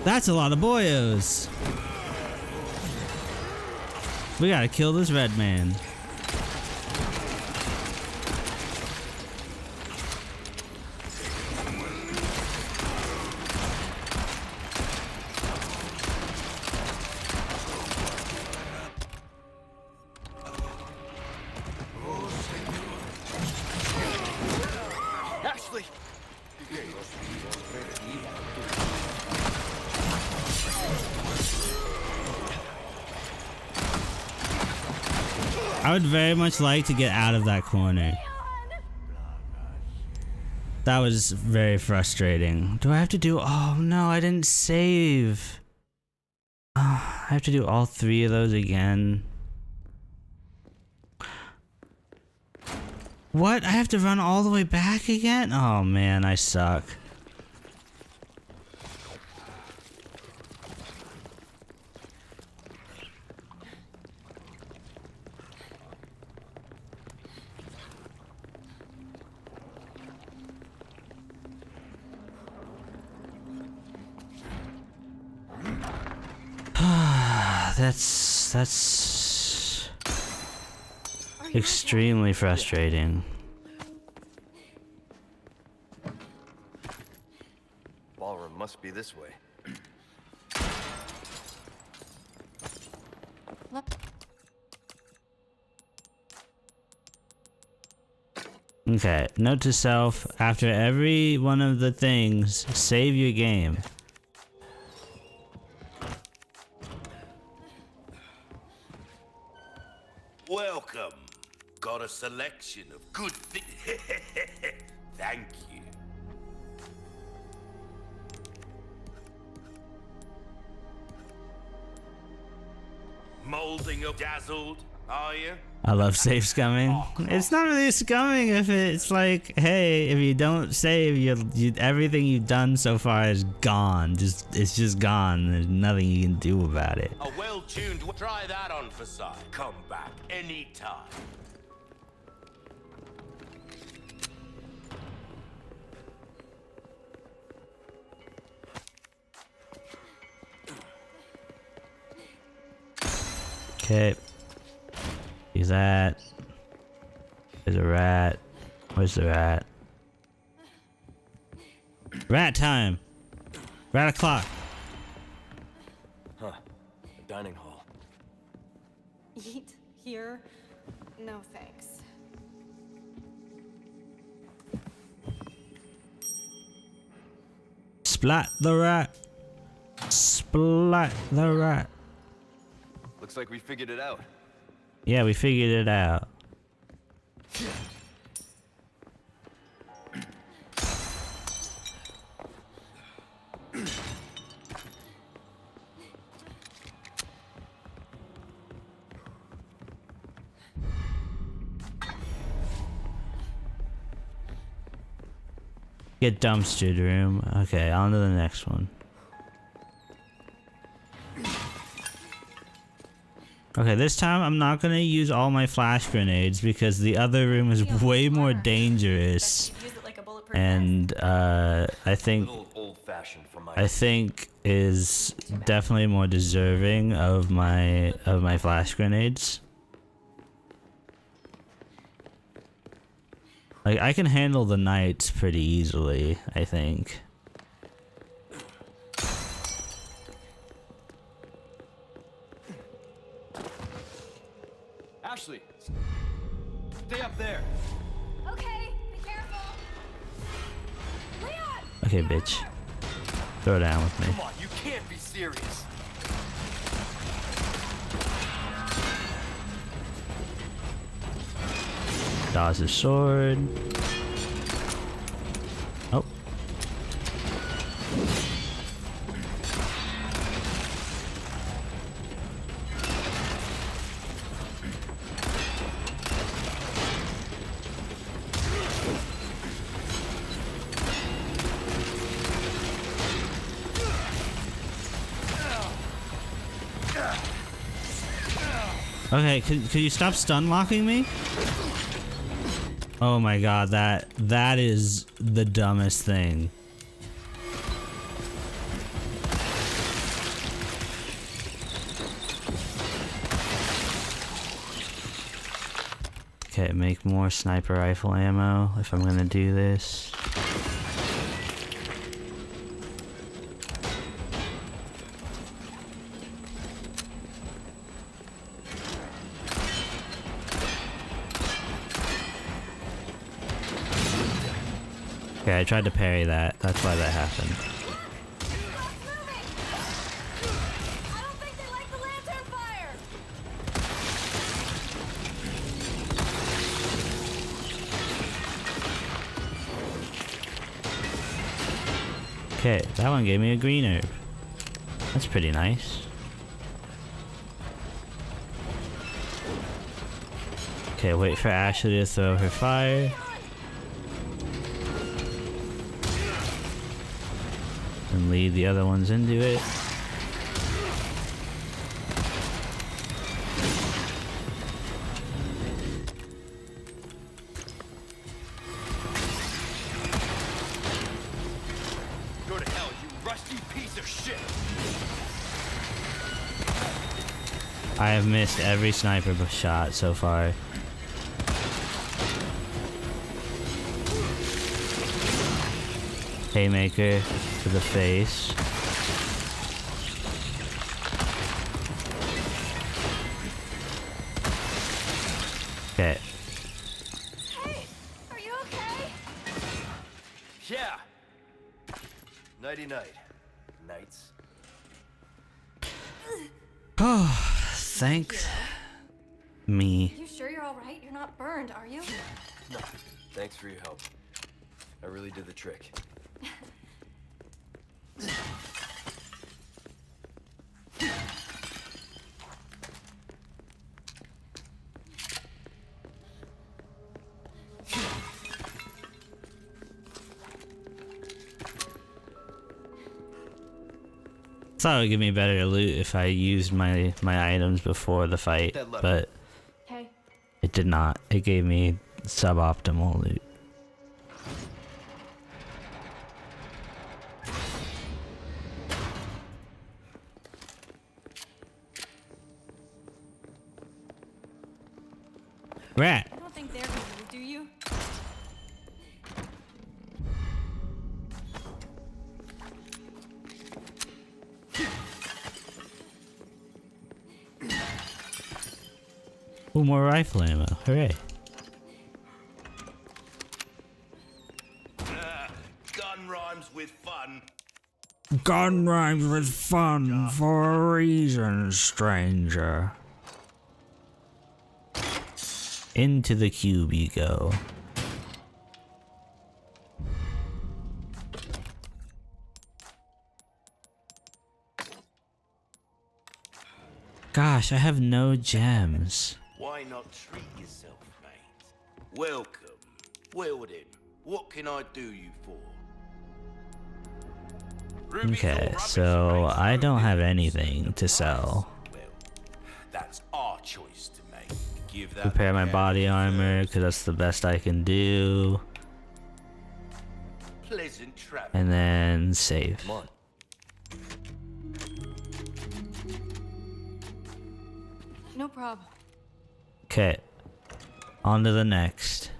That's a lot of boyos. We gotta kill this red man. I would very much like to get out of that corner. That was very frustrating. Do I have to do... Oh no, I didn't save. I have to do all 3 of those again. What? I have to run all the way back again? Oh man, I suck. That's extremely frustrating. Ballroom must be this way. Okay, note to self, after every one of the things, save your game. Welcome. Got a selection of good things. Thank you. Molding up dazzled, are you? I love save scumming. It's not really scumming if it's like, hey, if you don't save, everything you've done so far is gone. It's just gone. There's nothing you can do about it. A well-tuned. Try that on for size. Come back anytime. Okay. See that. There's a rat. Where's the rat? Rat time! Rat o'clock! Huh. The dining hall. Eat here? No thanks. Splat the rat! Splat the rat! Looks like we figured it out. Yeah, we figured it out. Get dumpstered room. Okay, on to the next one. Okay, this time I'm not gonna use all my flash grenades because the other room is way more dangerous, and I think is definitely more deserving of my flash grenades. Like, I can handle the knights pretty easily, I think. Ashley, stay up there. Okay, be careful. Leon! Okay, bitch. Throw down with me. Come on, you can't be serious. Dodge his sword. Oh. Okay, could you stop stun locking me? Oh my god, that is the dumbest thing. Okay, make more sniper rifle ammo if I'm gonna do this. Okay, I tried to parry that. That's why that happened. I don't think they like the lantern fire! Okay, that one gave me a green herb. That's pretty nice. Okay, wait for Ashley to throw her fire. And lead the other ones into it. Go to hell, you rusty piece of shit! I have missed every sniper shot so far. Haymaker to the face. Okay. Hey, are you okay? Yeah! Nighty-night. Nights. Oh, thank me. You sure you're all right? You're not burned, are you? No, thanks for your help. I really did the trick. Thought it would give me better loot if I used my items before the fight, but Hey. it did not. It gave me suboptimal loot. Rat. I don't think they're gonna do you? Ooh, more rifle ammo. Hooray. Gun rhymes with fun. Gun rhymes with fun for a reason, stranger. Into the cube you go. Gosh, I have no gems. Why not treat yourself, mate? Welcome. Well then, what can I do you for? Ruby's all Okay, rubbish, so mate. I don't have Ruby's anything to sell. Well, that's our choice to make. Give that Prepare my man body what he armor, deserves. because that's the best I can do. Pleasant travel. And then save. Come on. No problem. Okay, on to the next.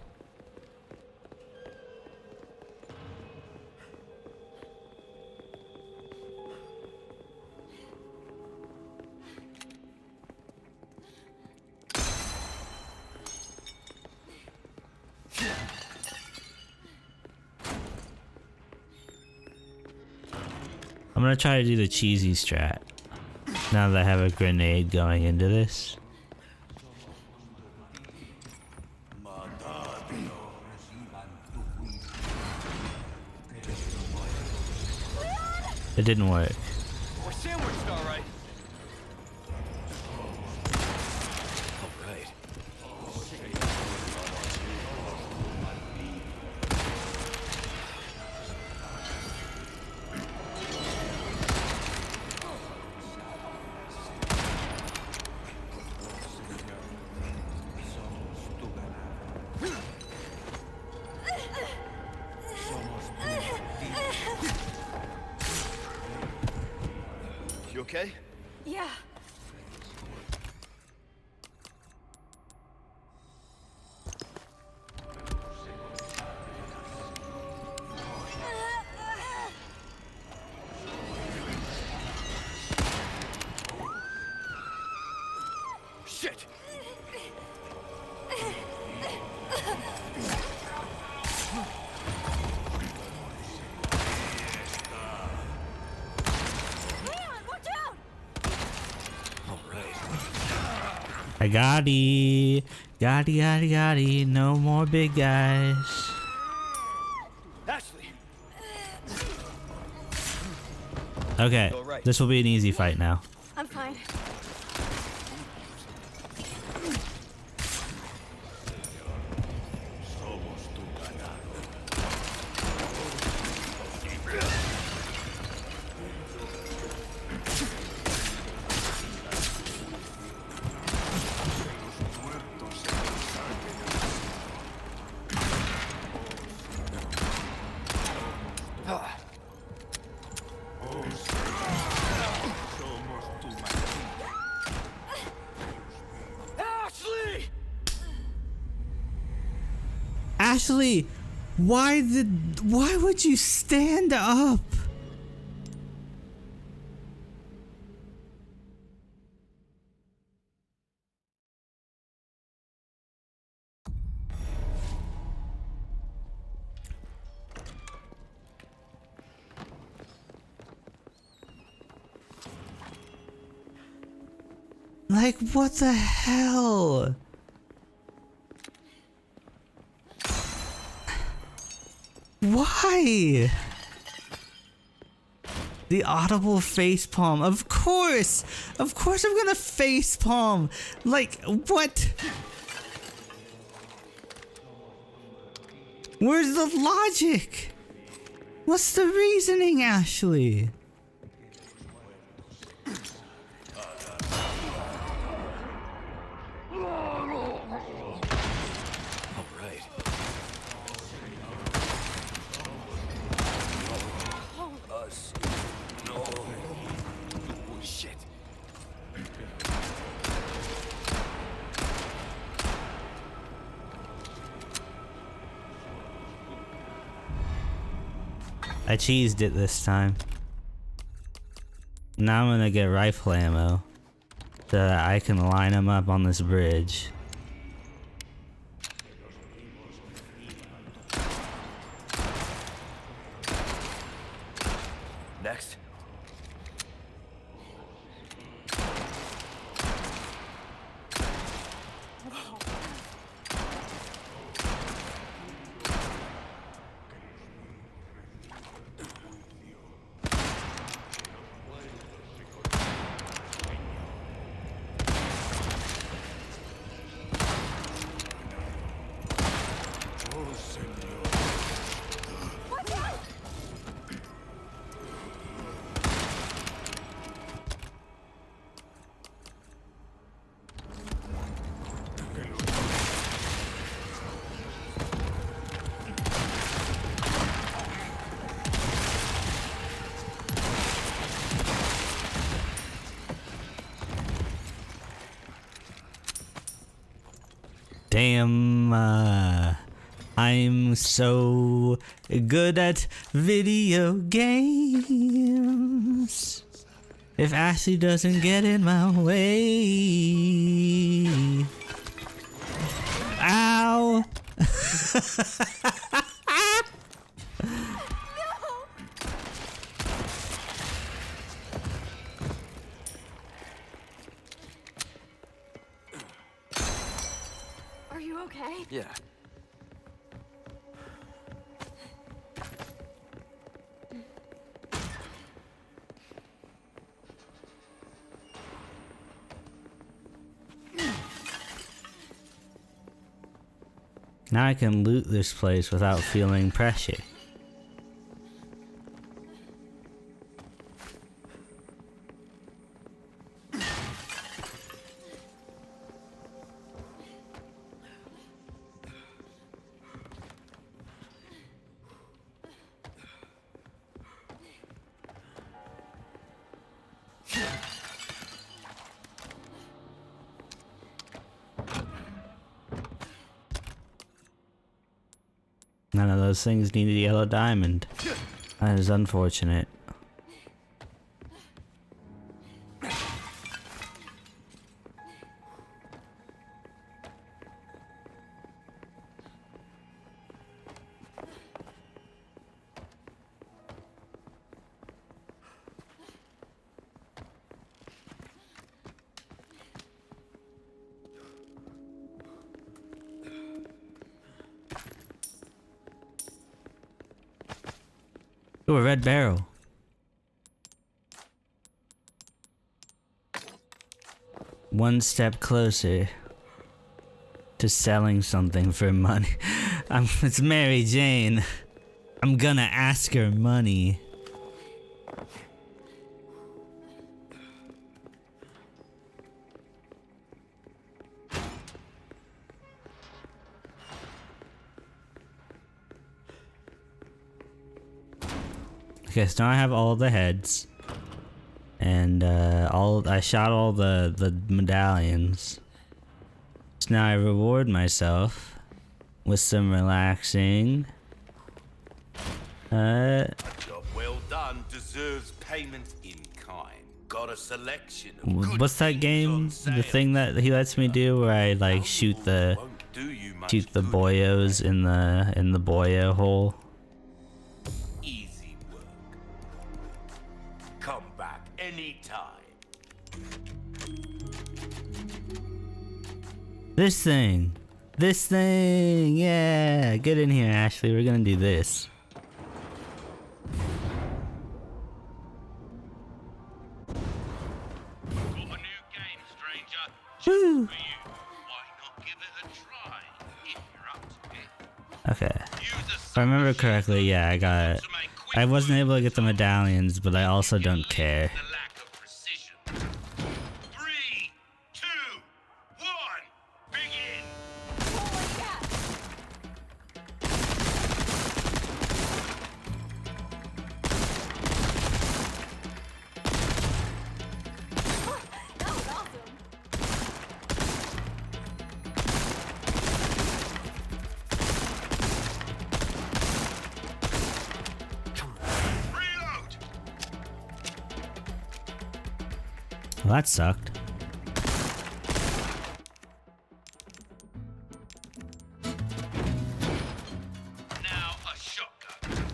I'm gonna try to do the cheesy strat. Now that I have a grenade going into this. It didn't work. We're sandwiched, all right. All right. You okay? Yeah. Shit! Leon, watch out! All right. I got-y. Got-y. No more big guys. Ashley! Okay, All right. this will be an easy fight now. I'm fine. Ashley! Ashley, why would you stand up? Like, what the hell? Why? The audible facepalm. Of course! Of course I'm gonna facepalm! Like, what? Where's the logic? What's the reasoning, Ashley? I cheesed it this time. Now I'm gonna get rifle ammo so that I can line them up on this bridge. Next. Damn, I'm so good at video games. If Ashley doesn't get in my way. Ow! Are you okay? Yeah. Now I can loot this place without feeling pressure. None of those things need a yellow diamond. That is unfortunate. Ooh, a red barrel. One step closer to selling something for money. It's Mary Jane. I'm gonna ask her money. Okay, so now I have all the heads. And I shot all the medallions. So now I reward myself with some relaxing. A job well done deserves payment in kind. Got a selection of good What's that things game? on The sale. thing that he lets me do where I like shoot the Won't do you much shoot the good. boyos in the boyo hole. Easy work. Come back anytime. This thing, yeah. Get in here, Ashley. We're gonna do this. Got a new game, stranger. Woo. For you. Why not give it a try if you're up to it? Okay. Use If I remember correctly, yeah, I got it. I wasn't able to get the medallions, but I also don't care. the lack of precision. 3, 2, 1, begin. Holy cat! That was awesome. Reload. Well, that sucked. Now a shotgun.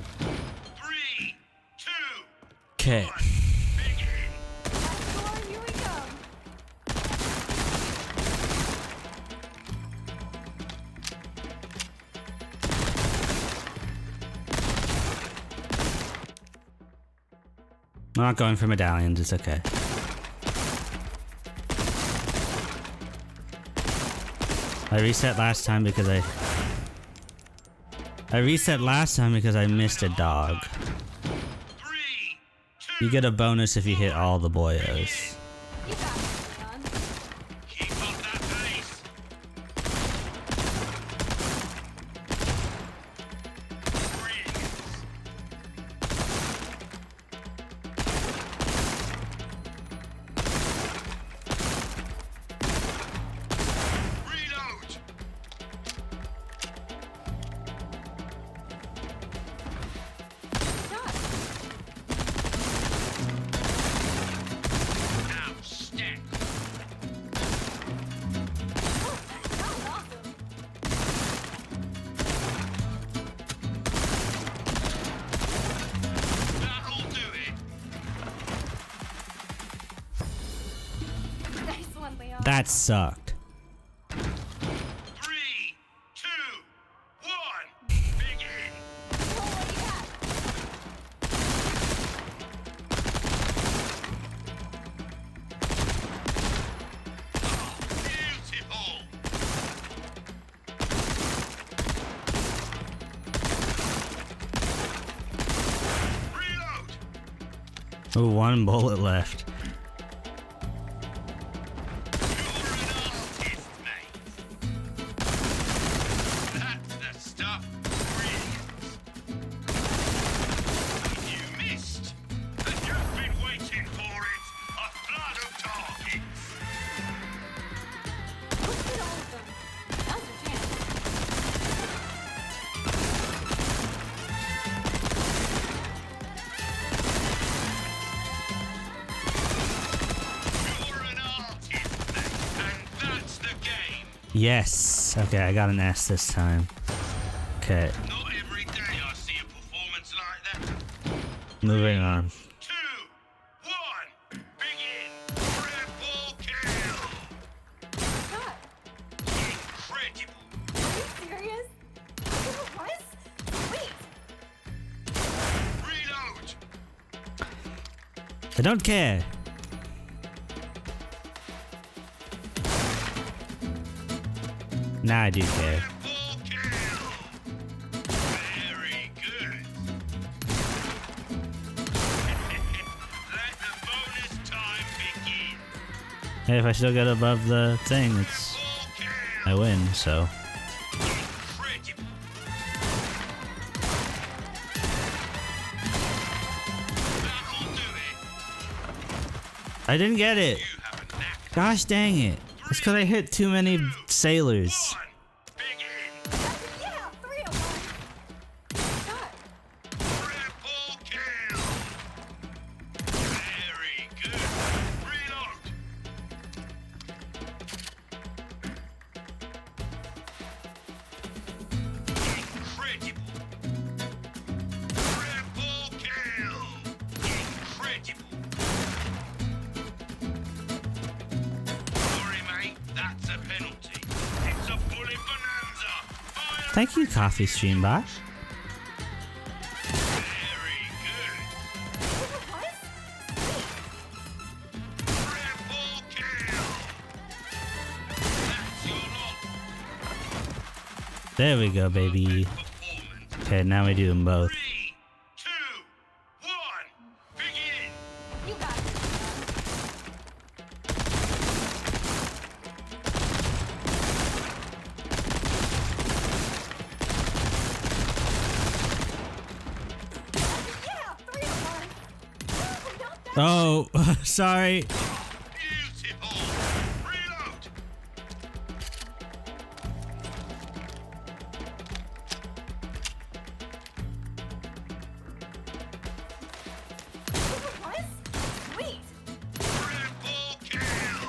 3, 2, Okay. begin. Lord, here we come. I'm not going for medallions. It's okay. I reset last time because I missed a dog. 3, 2, You get a bonus if you hit all the boyos. You got this, Leon. keep up that pace. Brilliant. Reload. Shot. Now stack. That was awesome. That'll do it. Nice one, Leon. That sucked. 3, 2, 1, begin. Holy cat! Beautiful. Reload. Ooh, one bullet left. You're an artist, mate. That's the stuff. Brilliant. You missed, and you've been waiting for it. A flood of targets. Let's hit all of them. Now's your chance. You're an artist, mate, and that's the game. Yes. Okay, I got an S this time. Okay, Not every day I see a performance like that. moving on. 2, 1, begin. Triple kill. Shot. Incredible. Are you serious? It was? Sweet. Reload. I don't care. Nah, I do care. Triple kill. Very good. Let the bonus time begin. Hey, if I still get above the thing, it's Triple kill. I win. So Incredible. I didn't get it. Gosh dang it. It's because I hit too many sailors. Yeah, 3 of 1. Shot. Triple kill. Very good. Reload. Incredible. Triple kill. Incredible. Sorry, mate. That's a penalty. It's a bullet bonanza. Fire. Thank you, Coffee Streambot. Very good. What? Triple kill. That's your lot. There we go, baby. Performance. Okay, now we do them both. 3, 2, 1. Begin. You got it. Yeah, 3 of 1. Don't die. Oh, sorry. Beautiful. Reload. What? Sweet. Triple kill.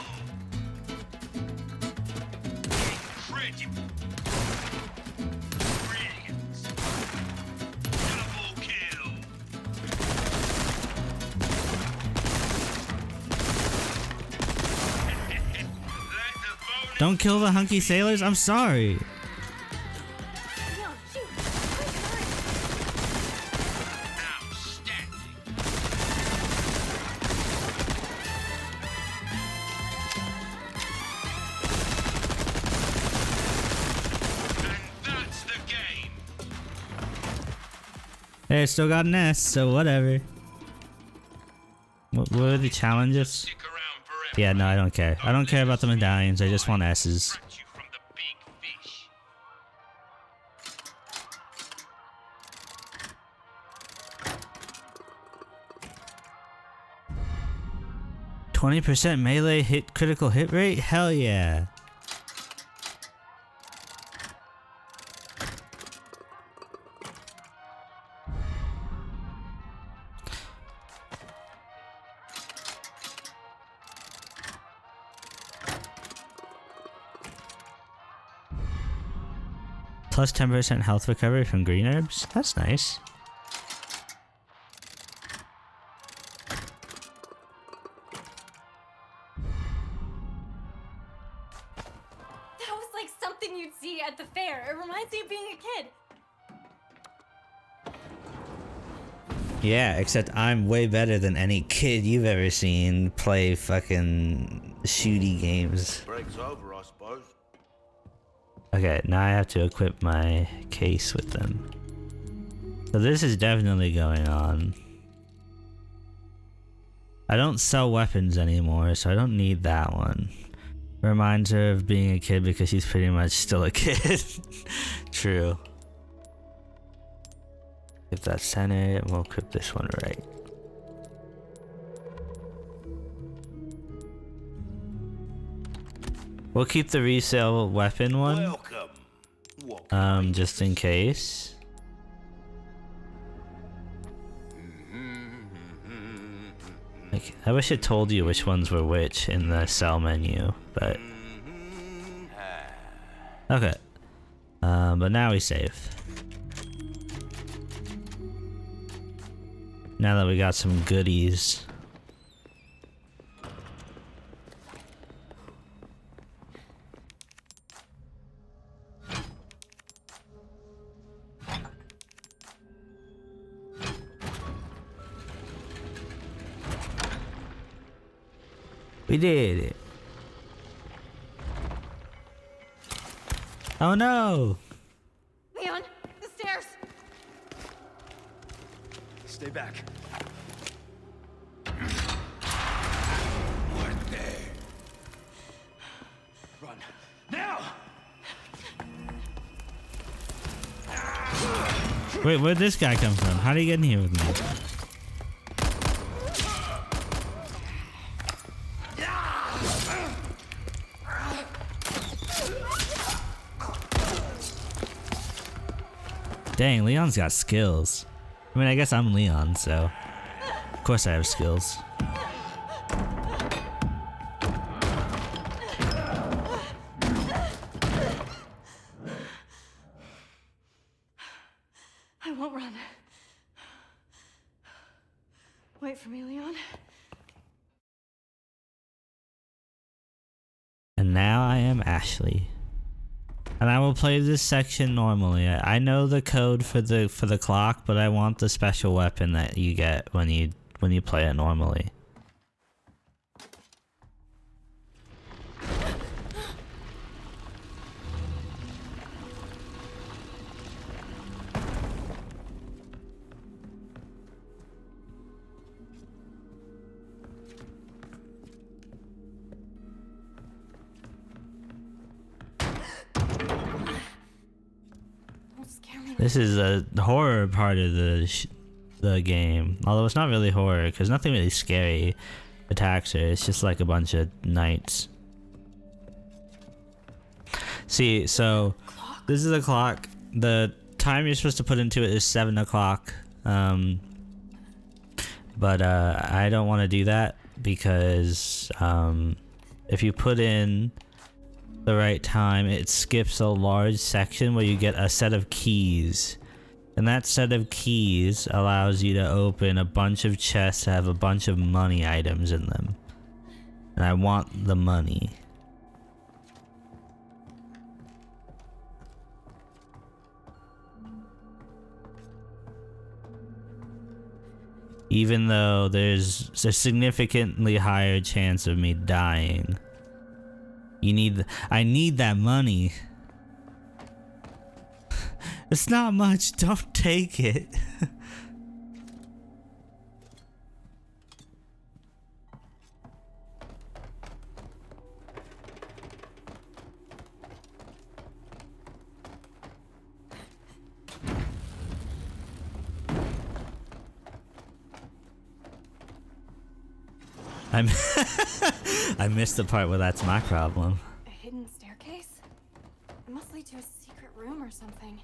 Incredible. Brilliant. Double kill. Let the bonus Don't kill the hunky sailors. I'm sorry. No, shoot. Quick, hurry. outstanding. And that's the game. Hey, I still got an S, so whatever. What are the challenges? Stick around forever. Yeah, no, I don't care. I don't care about the medallions. I just want S's. Extract you from the big fish. 20% melee hit critical hit rate? Hell yeah. Plus 10% health recovery from green herbs? That's nice. That was like something you'd see at the fair. It reminds me of being a kid. Yeah, except I'm way better than any kid you've ever seen play fucking shooty games. Break's over, I suppose. Okay, now I have to equip my case with them. So this is definitely going on. I don't sell weapons anymore, so I don't need that one. Reminds her of being a kid because she's pretty much still a kid. True. If that's center, we'll equip this one right. We'll keep the resale weapon one. Welcome. Just in case. Like, I wish it told you which ones were which in the sell menu, but okay. But now we save. Now that we got some goodies. We did it. Oh no! Leon, the stairs. Stay back. Run. Now! Wait, where'd this guy come from? How did he get in here with me? Dang, Leon's got skills. I mean, I guess I'm Leon, so of course I have skills. I won't run. Wait for me, Leon. And now I am Ashley. And I will play this section normally. I know the code for the clock, but I want the special weapon that you get when you play it normally. This is a horror part of the game, although it's not really horror because nothing really scary attacks her. It's just like a bunch of knights. See, so this is a clock. The time you're supposed to put into it is 7 o'clock. But I don't want to do that because if you put in the right time, it skips a large section where you get a set of keys, and that set of keys allows you to open a bunch of chests that have a bunch of money items in them, and I want the money. Even though there's a significantly higher chance of me dying. I need that money. It's not much, don't take it. I missed the part where that's my problem. A hidden staircase? It must lead to a secret room or something.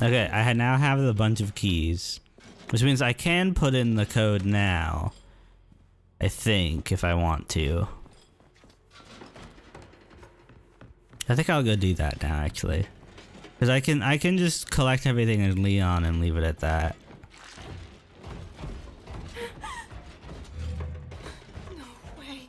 Okay, I now have a bunch of keys, which means I can put in the code now. I think, if I want to. I think I'll go do that now, actually. Because I can just collect everything as Leon and leave it at that. No way.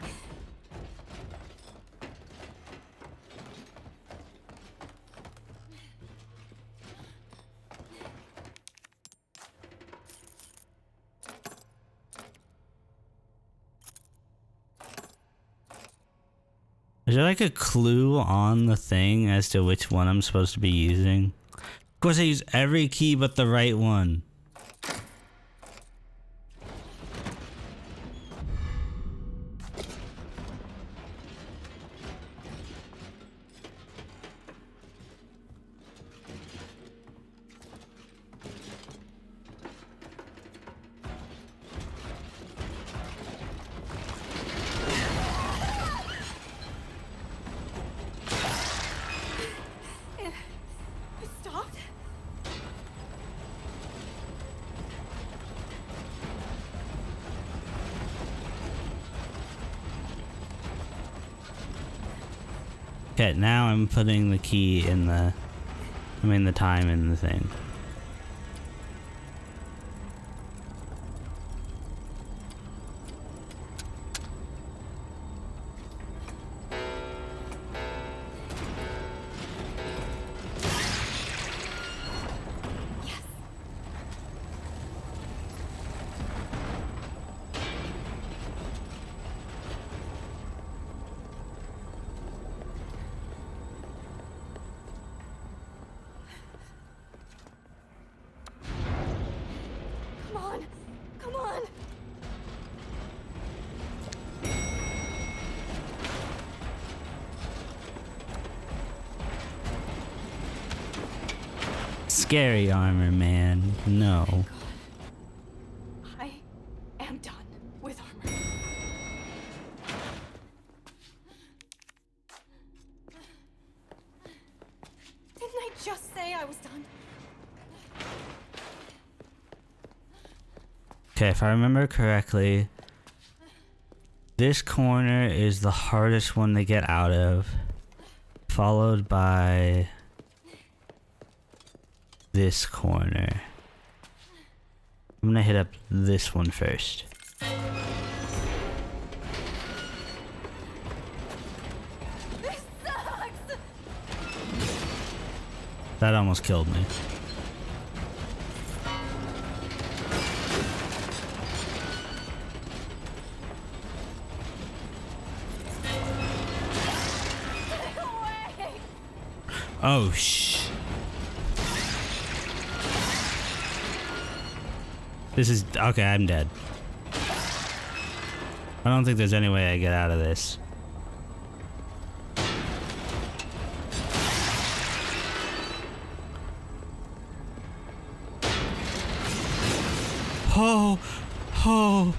Is there like a clue on the thing as to which one I'm supposed to be using? Of course I use every key but the right one. It stopped? Okay, now I'm putting the key in the... the time in the thing. scary armor, man. No. I am done with armor. Didn't I just say I was done? Okay, if I remember correctly, this corner is the hardest one to get out of, followed by this corner. I'm gonna hit up this one first. This sucks! That almost killed me. Oh, shh. This is... Okay, I'm dead. I don't think there's any way I get out of this. Oh! Oh!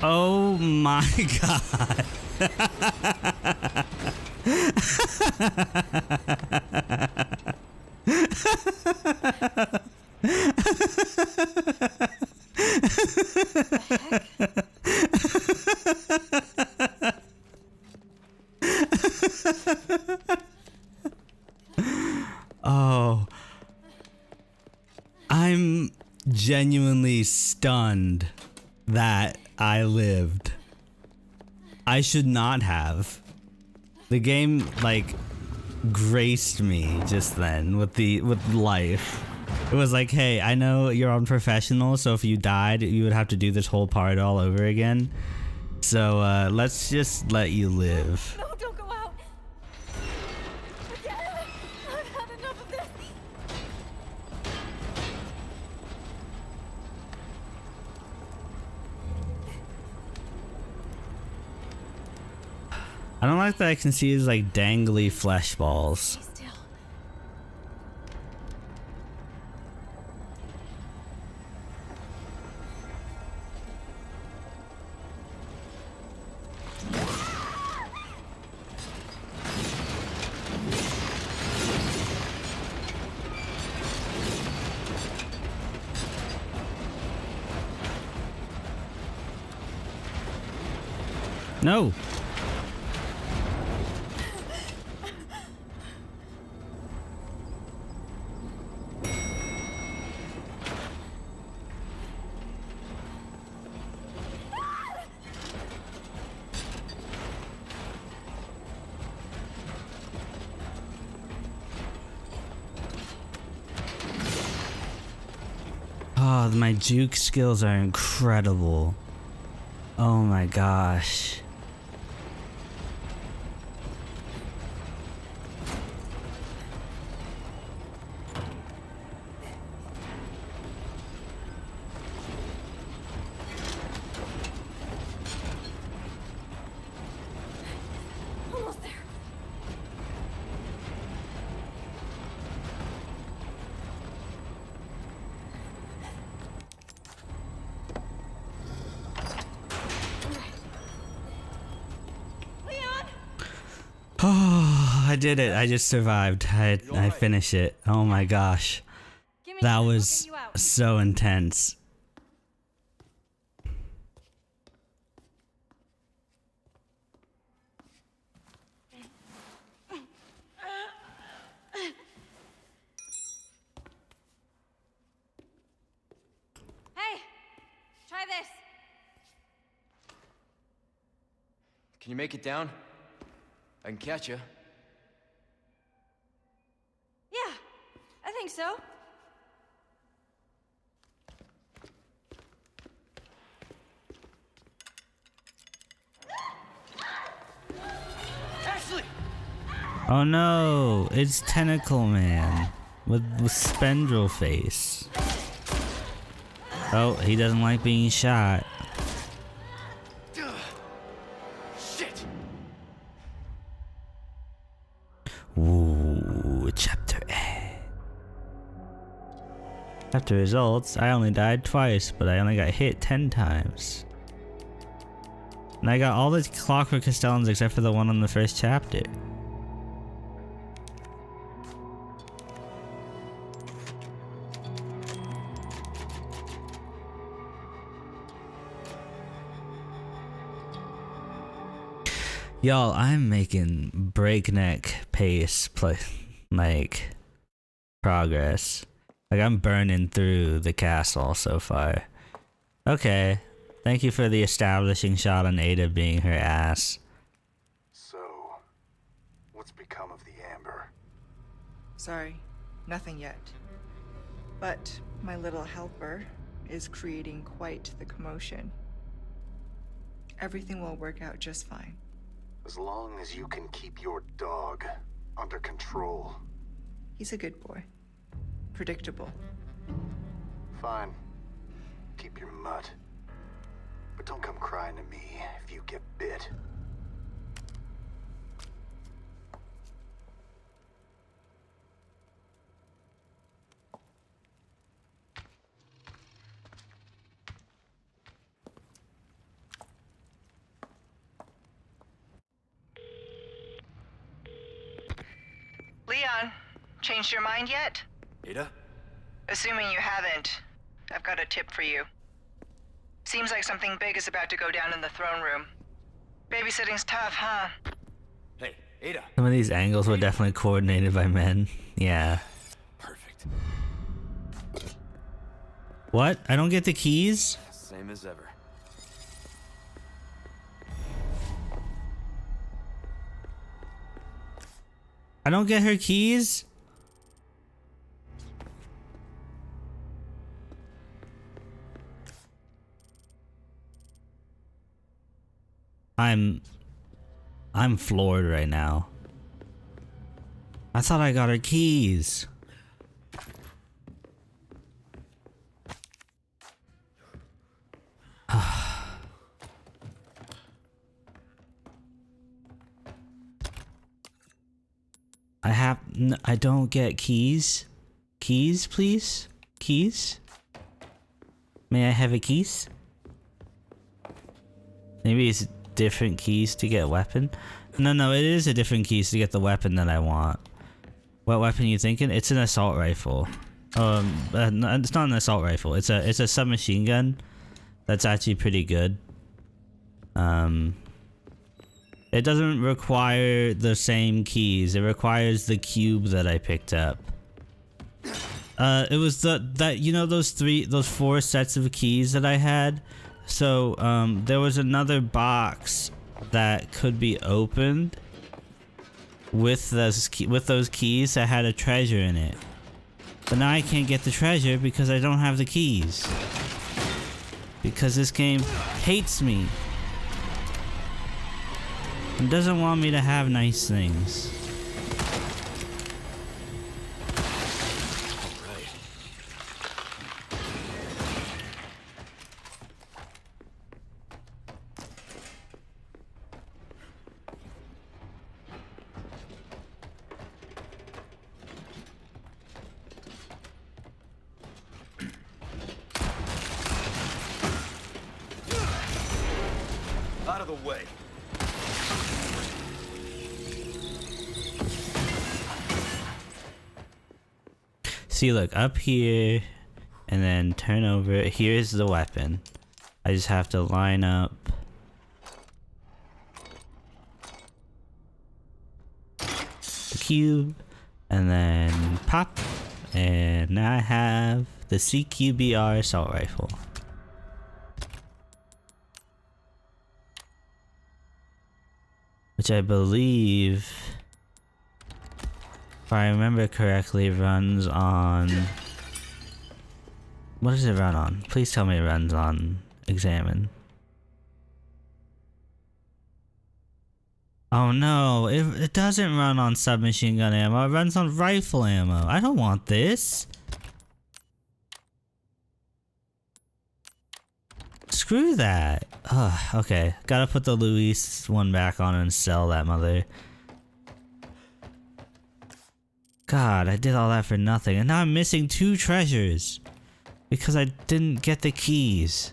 Oh my god. Oh. I'm genuinely stunned that I lived. I should not have. The game, like, graced me just then with life. It was like, hey, I know you're unprofessional, so if you died, you would have to do this whole part all over again. So, let's just let you live. No, don't go out! Forget it! I've had enough of this! I don't like that I can see his, like, dangly flesh balls. Stay still. No! Oh, my juke skills are incredible. Oh my gosh. Almost there. Oh, I did it. I just survived. I finished it. Oh my gosh. Give me That time, I'll was get you out. so intense. Hey! Try this! Can you make it down? I can catch you. Yeah, I think so. Ashley! Oh no, it's Tentacle Man with spendril face. Oh, he doesn't like being shot. Shit! Ooh, chapter A. Chapter results, I only died twice, but I only got hit 10 times. And I got all the clockwork castellans except for the one on the first chapter. Y'all, I'm making breakneck pace progress. Like, I'm burning through the castle so far. Okay. Thank you for the establishing shot on Ada being her ass. So, what's become of the amber? Sorry, nothing yet. But my little helper is creating quite the commotion. Everything will work out just fine. As long as you can keep your dog under control. He's a good boy. Predictable. Fine. Keep your mutt. But don't come crying to me if you get bit. Leon, changed your mind yet? Ada? Assuming you haven't, I've got a tip for you. Seems like something big is about to go down in the throne room. Babysitting's tough, huh? Hey, Ada. Some of these angles were definitely coordinated by men. Yeah. Perfect. What? I don't get the keys? Same as ever. I don't get her keys? I'm floored right now. I thought I got her keys. I don't get keys. Keys, please? Keys? May I have a keys? Maybe it's different keys to get a weapon? No, it is a different keys to get the weapon that I want. What weapon are you thinking? It's an assault rifle. No, it's not an assault rifle. It's a submachine gun. That's actually pretty good. It doesn't require the same keys. It requires the cube that I picked up. It was those 4 sets of keys that I had. So there was another box that could be opened with those keys that had a treasure in it. But now I can't get the treasure because I don't have the keys. Because this game hates me. It doesn't want me to have nice things. Out of the way. See, look, up here, and then turn over. Here's the weapon. I just have to line up. The cube, and then pop. And now I have the CQBR assault rifle. Which I believe, if I remember correctly, runs on... What does it run on? Please tell me it runs on Examine. Oh no, it doesn't run on submachine gun ammo, it runs on rifle ammo. I don't want this. screw that. Ugh, okay. Gotta put the Luis one back on and sell that mother. God, I did all that for nothing. And now I'm missing 2 treasures. Because I didn't get the keys.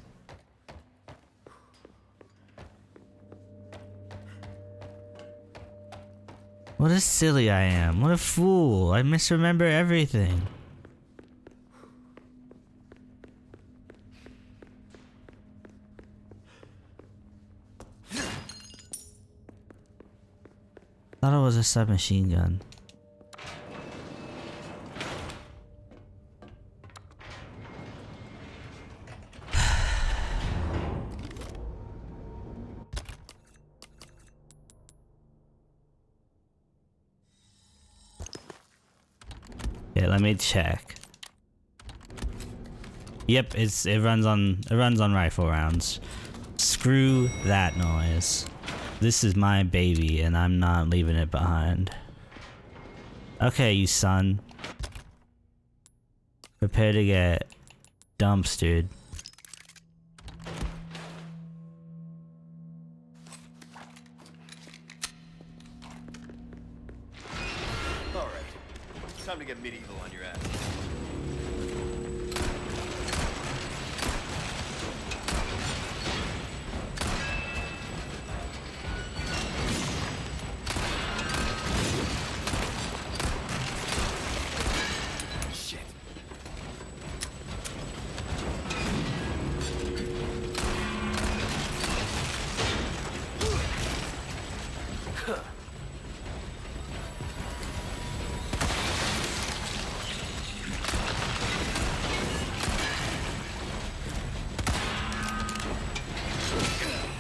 What a silly I am. What a fool. I misremember everything. Thought it was a submachine gun. Okay, let me check. Yep, it runs on rifle rounds. Screw that noise. This is my baby and I'm not leaving it behind. Okay, you son. Prepare to get dumpstered. Alright. Time to get medieval on your ass.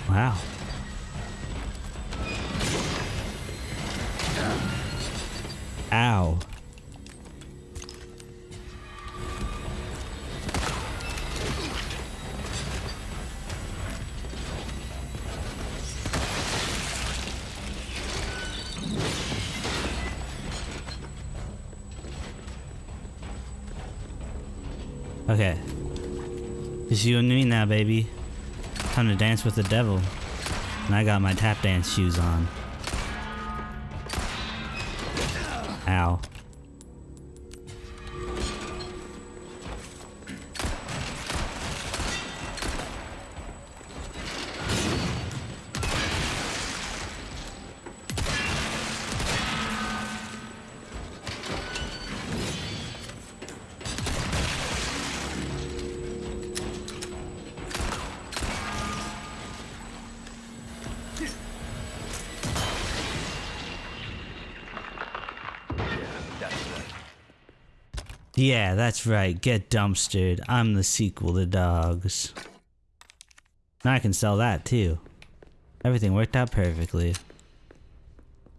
Wow. Ow. Okay. It's you and me now, baby. Time to dance with the devil. And I got my tap dance shoes on. Ow. Yeah, that's right. Get dumpstered. I'm the sequel to Dogs. Now I can sell that too. Everything worked out perfectly.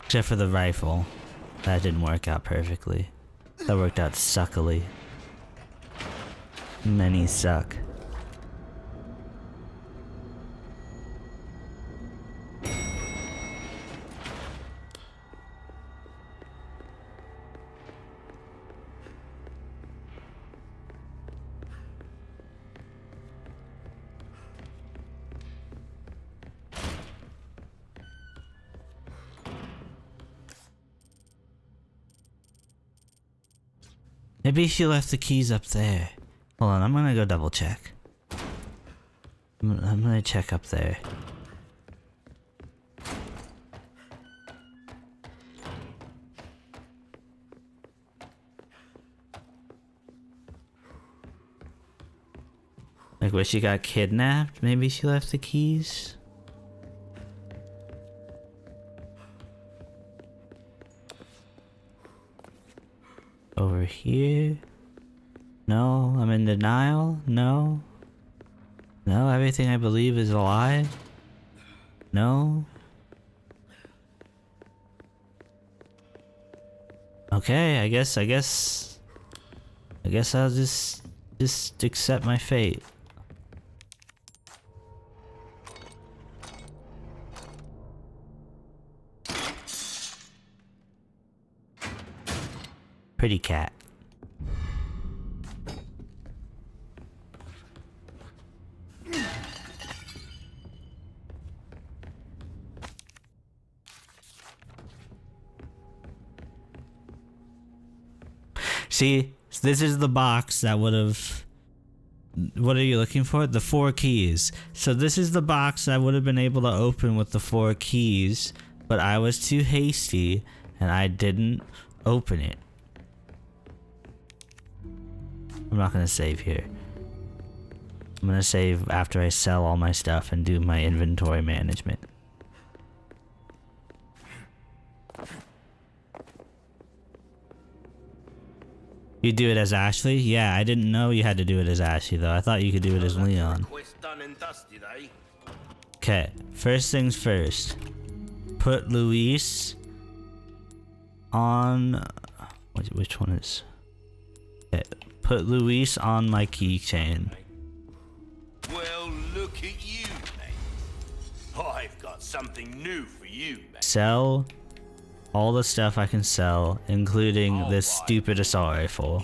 Except for the rifle. That didn't work out perfectly. That worked out suckily. Many suck. Maybe she left the keys up there. Hold on, I'm gonna go double check. I'm gonna check up there. Like where she got kidnapped? Maybe she left the keys? Over here? No, I'm in denial? No? No, everything I believe is a lie? No? Okay, I guess I'll just accept my fate. Pretty cat. See, this is the box that would have. What are you looking for? The 4 keys. So this is the box I would have been able to open with the 4 keys, but I was too hasty and I didn't open it. I'm not gonna save here. I'm gonna save after I sell all my stuff and do my inventory management. You do it as Ashley? Yeah, I didn't know you had to do it as Ashley though. I thought you could do it as Leon. Okay, first things first. Put Luis on... Which one is... Okay, put Luis on my keychain. Well, look at you, mate. I've got something new for you, mate. Sell all the stuff I can sell, including this stupid assault rifle.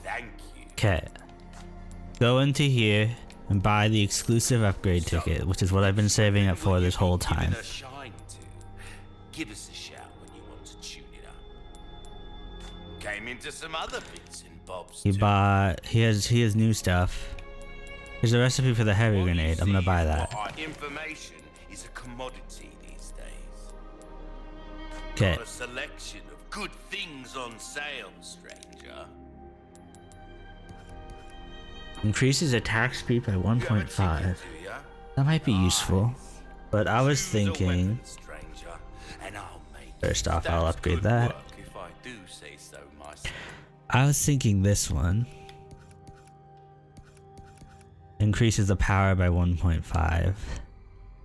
Thank you. Okay. Go into here and buy the exclusive upgrade ticket, which is what I've been saving up for this whole time. Give us a shout when you want to tune it up. Came into some other bits and bobs. He has new stuff. Here's a recipe for the heavy grenade. I'm gonna buy that. Information is a commodity these days. Okay. Got a selection of good things on sale, stranger. Increases attack speed by 1.5. That might be useful. But I was thinking... First off, I'll upgrade that. I was thinking this one. Increases the power by 1.5.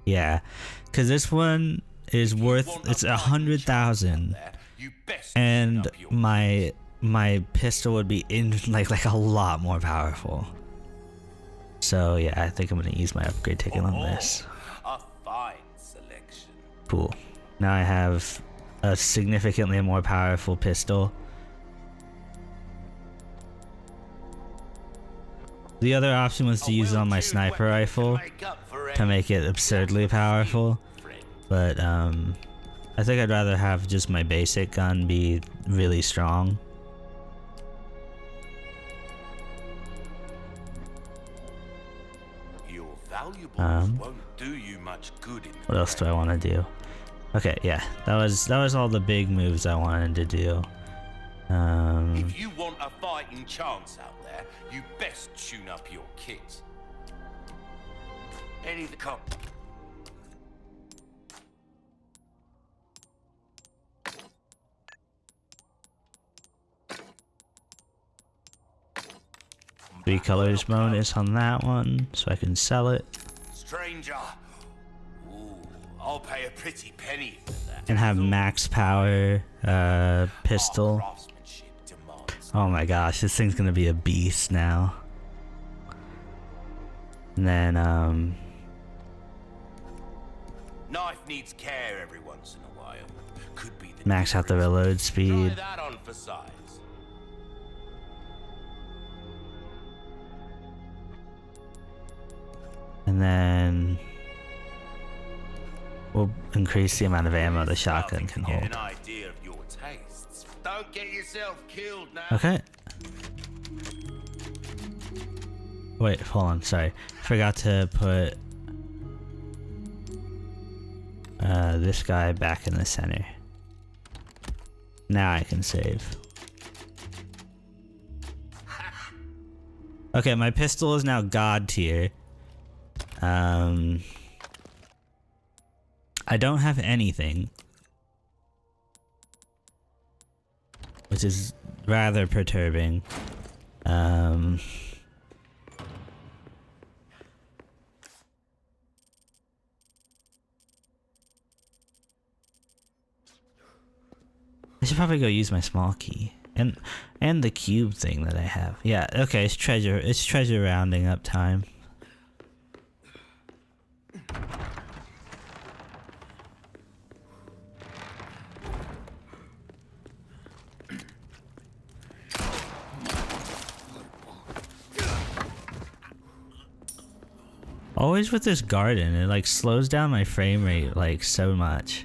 Yeah. Because this one is worth... It's 100,000. And my pistol would be in like a lot more powerful. So yeah, I think I'm gonna use my upgrade ticket on this. A fine selection. Cool. Now I have a significantly more powerful pistol. The other option was to use it on my sniper rifle to make it absurdly powerful, but I think I'd rather have just my basic gun be really strong. What else do I want to do? Okay, yeah, that was all the big moves I wanted to do. If you want a fighting chance out there, you best tune up your kit. Anything come. Three colors bonus on that one, so I can sell it. Stranger. Ooh, I'll pay a pretty penny for that. And have max power pistol. Oh my gosh, this thing's gonna be a beast now. And then knife needs care every once in a while. Could be the max out the reload speed. Try that on for size. And then we'll increase the amount of ammo the shotgun can hold. An idea of your tastes. Don't get yourself killed now. Okay. Wait, hold on, sorry. Forgot to put this guy back in the center. Now I can save. Okay, my pistol is now God tier. I don't have anything, which is rather perturbing. I should probably go use my small key and the cube thing that I have. Yeah, okay, it's treasure rounding up time. Always with this garden, it like slows down my frame rate like so much.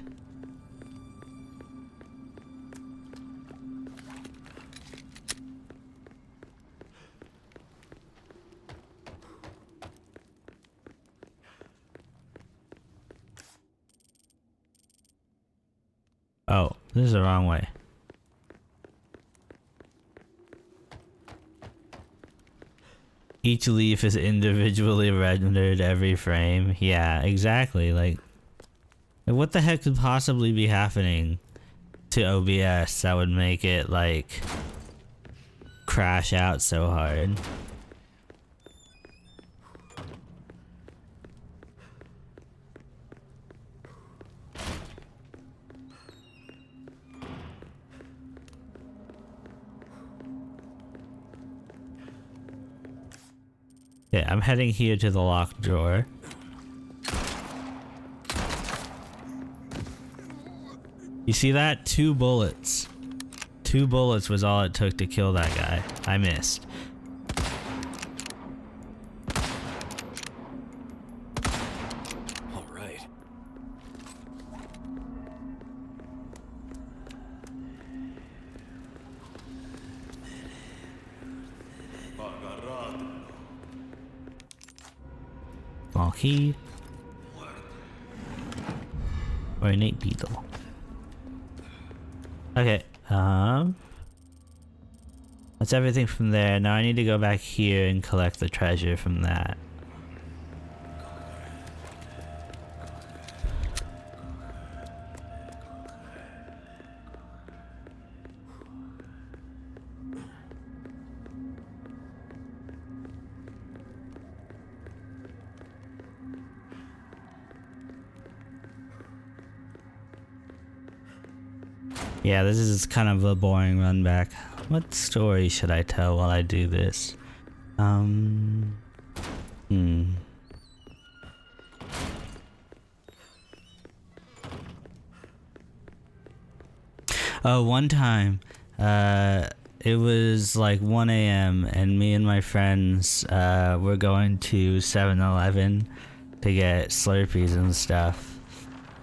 This is the wrong way. Each leaf is individually rendered every frame. Yeah, exactly. Like, what the heck could possibly be happening to OBS that would make it, like, crash out so hard? Yeah, I'm heading here to the locked drawer. You see that? 2 bullets. 2 bullets was all it took to kill that guy. I missed. All right. Small key. Or innate beetle. Okay, that's everything from there. Now I need to go back here and collect the treasure from that. Yeah, this is kind of a boring run back. What story should I tell while I do this? Oh, one time, it was like 1 a.m. and me and my friends were going to 7-Eleven to get Slurpees and stuff.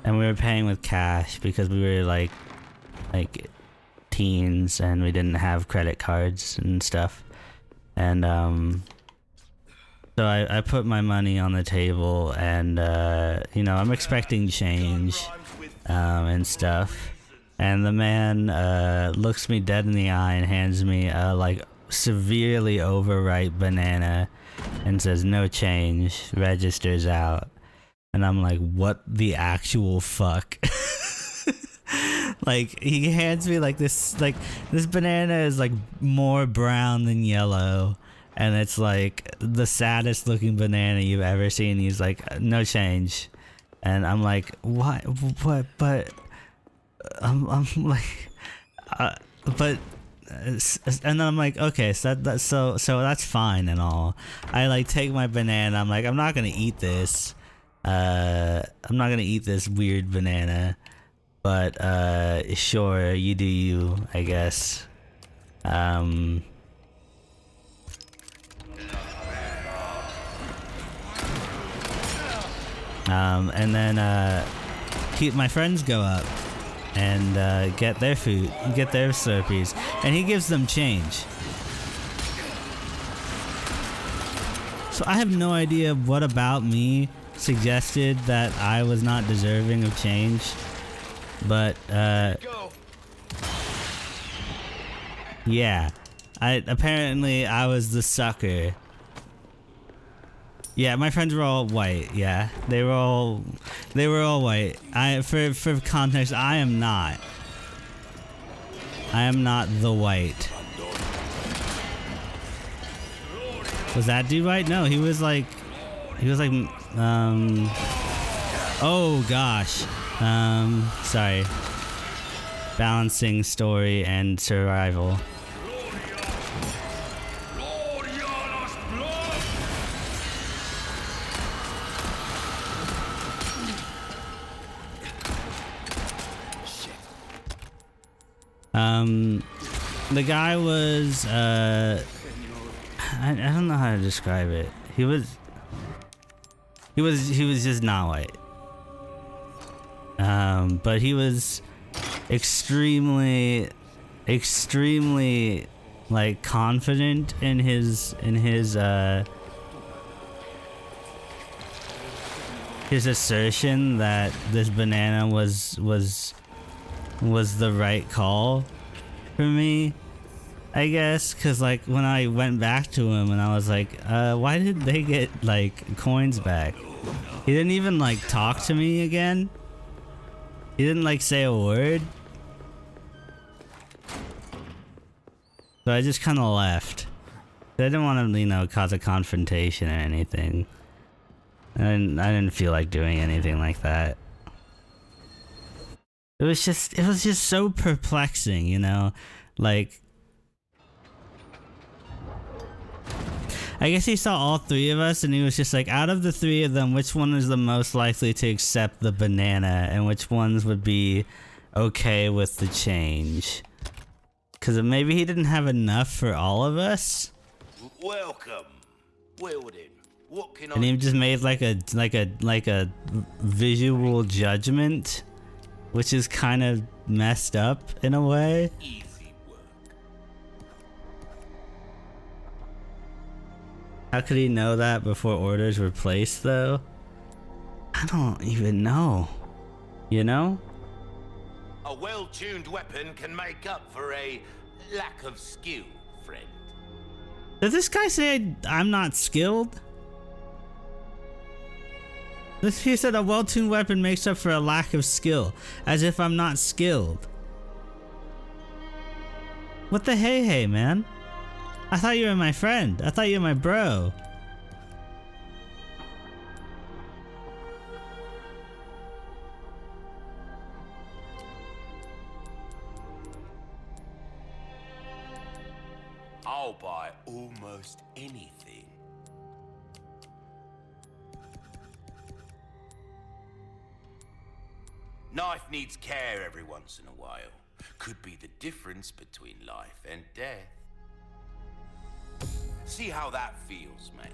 And we were paying with cash because we were like teens and we didn't have credit cards and stuff. And so I put my money on the table and you know, I'm expecting change and stuff. And the man looks me dead in the eye and hands me a like severely overripe banana and says no change, registers out. And I'm like, what the actual fuck? Like, he hands me like this banana is like more brown than yellow, and it's like the saddest looking banana you've ever seen. He's like, no change. And I'm like, what, but I'm like, but and then I'm like, okay, so that's fine and all. I like take my banana, I'm like, I'm not gonna eat this. I'm not gonna eat this weird banana. But, sure, you do you, I guess. And then, my friends go up and, get their food, get their Slurpees, and he gives them change. So I have no idea what about me suggested that I was not deserving of change. But, yeah, apparently I was the sucker. Yeah, my friends were all white. Yeah, they were all white. For context, I am not the white. Was that dude white? No, he was like, oh gosh. Sorry. Balancing story and survival. The guy was, I don't know how to describe it. He was just not white. But he was extremely like confident in his assertion that this banana was was the right call for me, I guess, because like when I went back to him and I was like, why did they get like coins back? He didn't even like talk to me again. He didn't like say a word. So I just kind of left. I didn't want to, you know, cause a confrontation or anything. I didn't feel like doing anything like that. It was just so perplexing, you know, like. I guess he saw all three of us and he was just like, out of the three of them, which one is the most likely to accept the banana and which ones would be okay with the change? Because maybe he didn't have enough for all of us. Welcome, Wilden. What can And he just made like a visual judgment, which is kind of messed up in a way. Easy work. How could he know that before orders were placed, though? I don't even know. You know? A well-tuned weapon can make up for a lack of skill, friend. Did this guy say I'm not skilled? He said a well-tuned weapon makes up for a lack of skill, as if I'm not skilled. What the hey, man? I thought you were my friend. I thought you were my bro. I'll buy almost anything. Knife needs care every once in a while. Could be the difference between life and death. See how that feels, mate.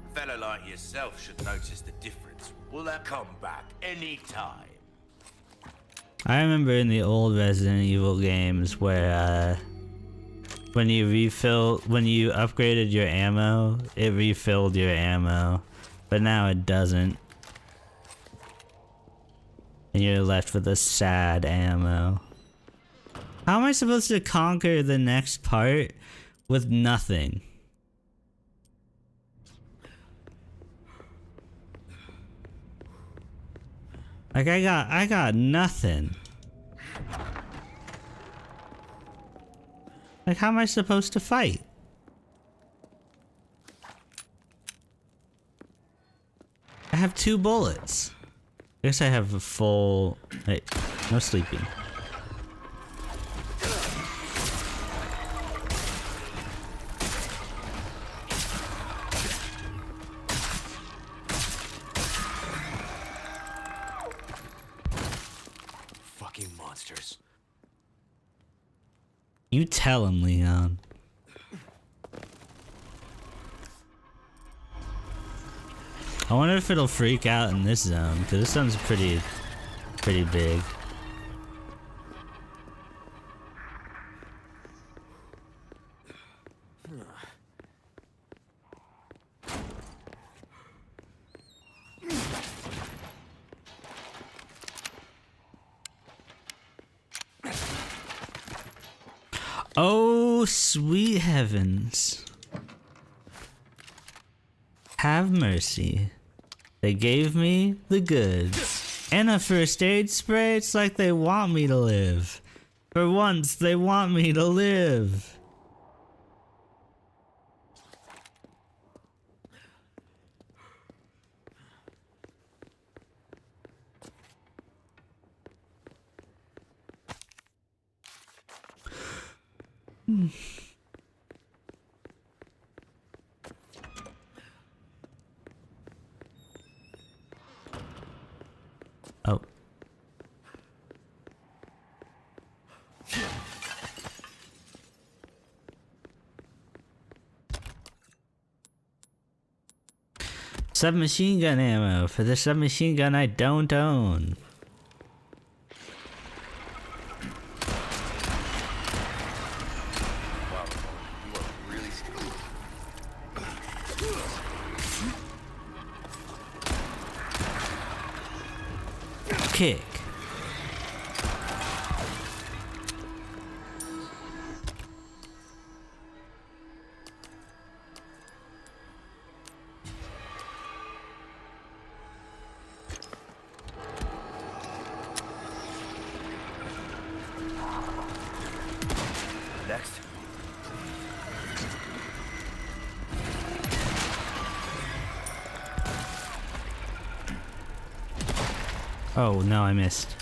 A fella like yourself should notice the difference. Will that come back any time? I remember in the old Resident Evil games where when you upgraded your ammo, it refilled your ammo, but now it doesn't. And you're left with a sad ammo. How am I supposed to conquer the next part with nothing? Like I got nothing. Like how am I supposed to fight? I have 2 bullets. I guess I have a full... Wait, no sleeping. Fucking monsters. You tell him, Leon. I wonder if it'll freak out in this zone, because this zone's pretty big. Oh, sweet heavens. Have mercy. They gave me the goods. And a first aid spray. It's like they want me to live. For once, they want me to live. Oh. Submachine gun ammo for the submachine gun I don't own. Kick. Oh no, I missed.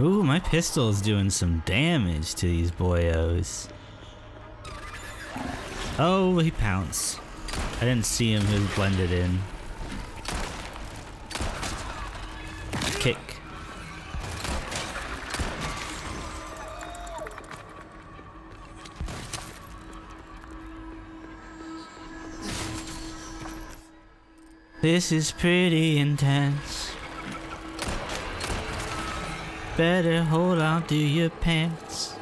Ooh, my pistol is doing some damage to these boyos. Oh, he pounced. I didn't see him, he was blended in. Kick. This is pretty intense. Better hold on to your pants.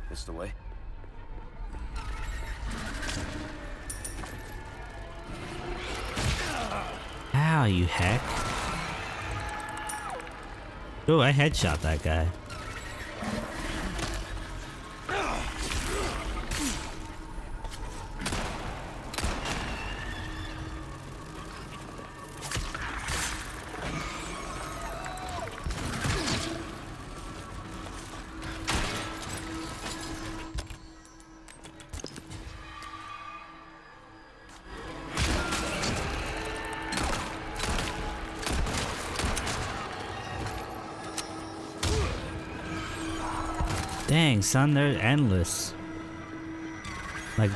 This the way? Ow, you heck. Oh, I headshot that guy. Dang, son, they're endless. Like,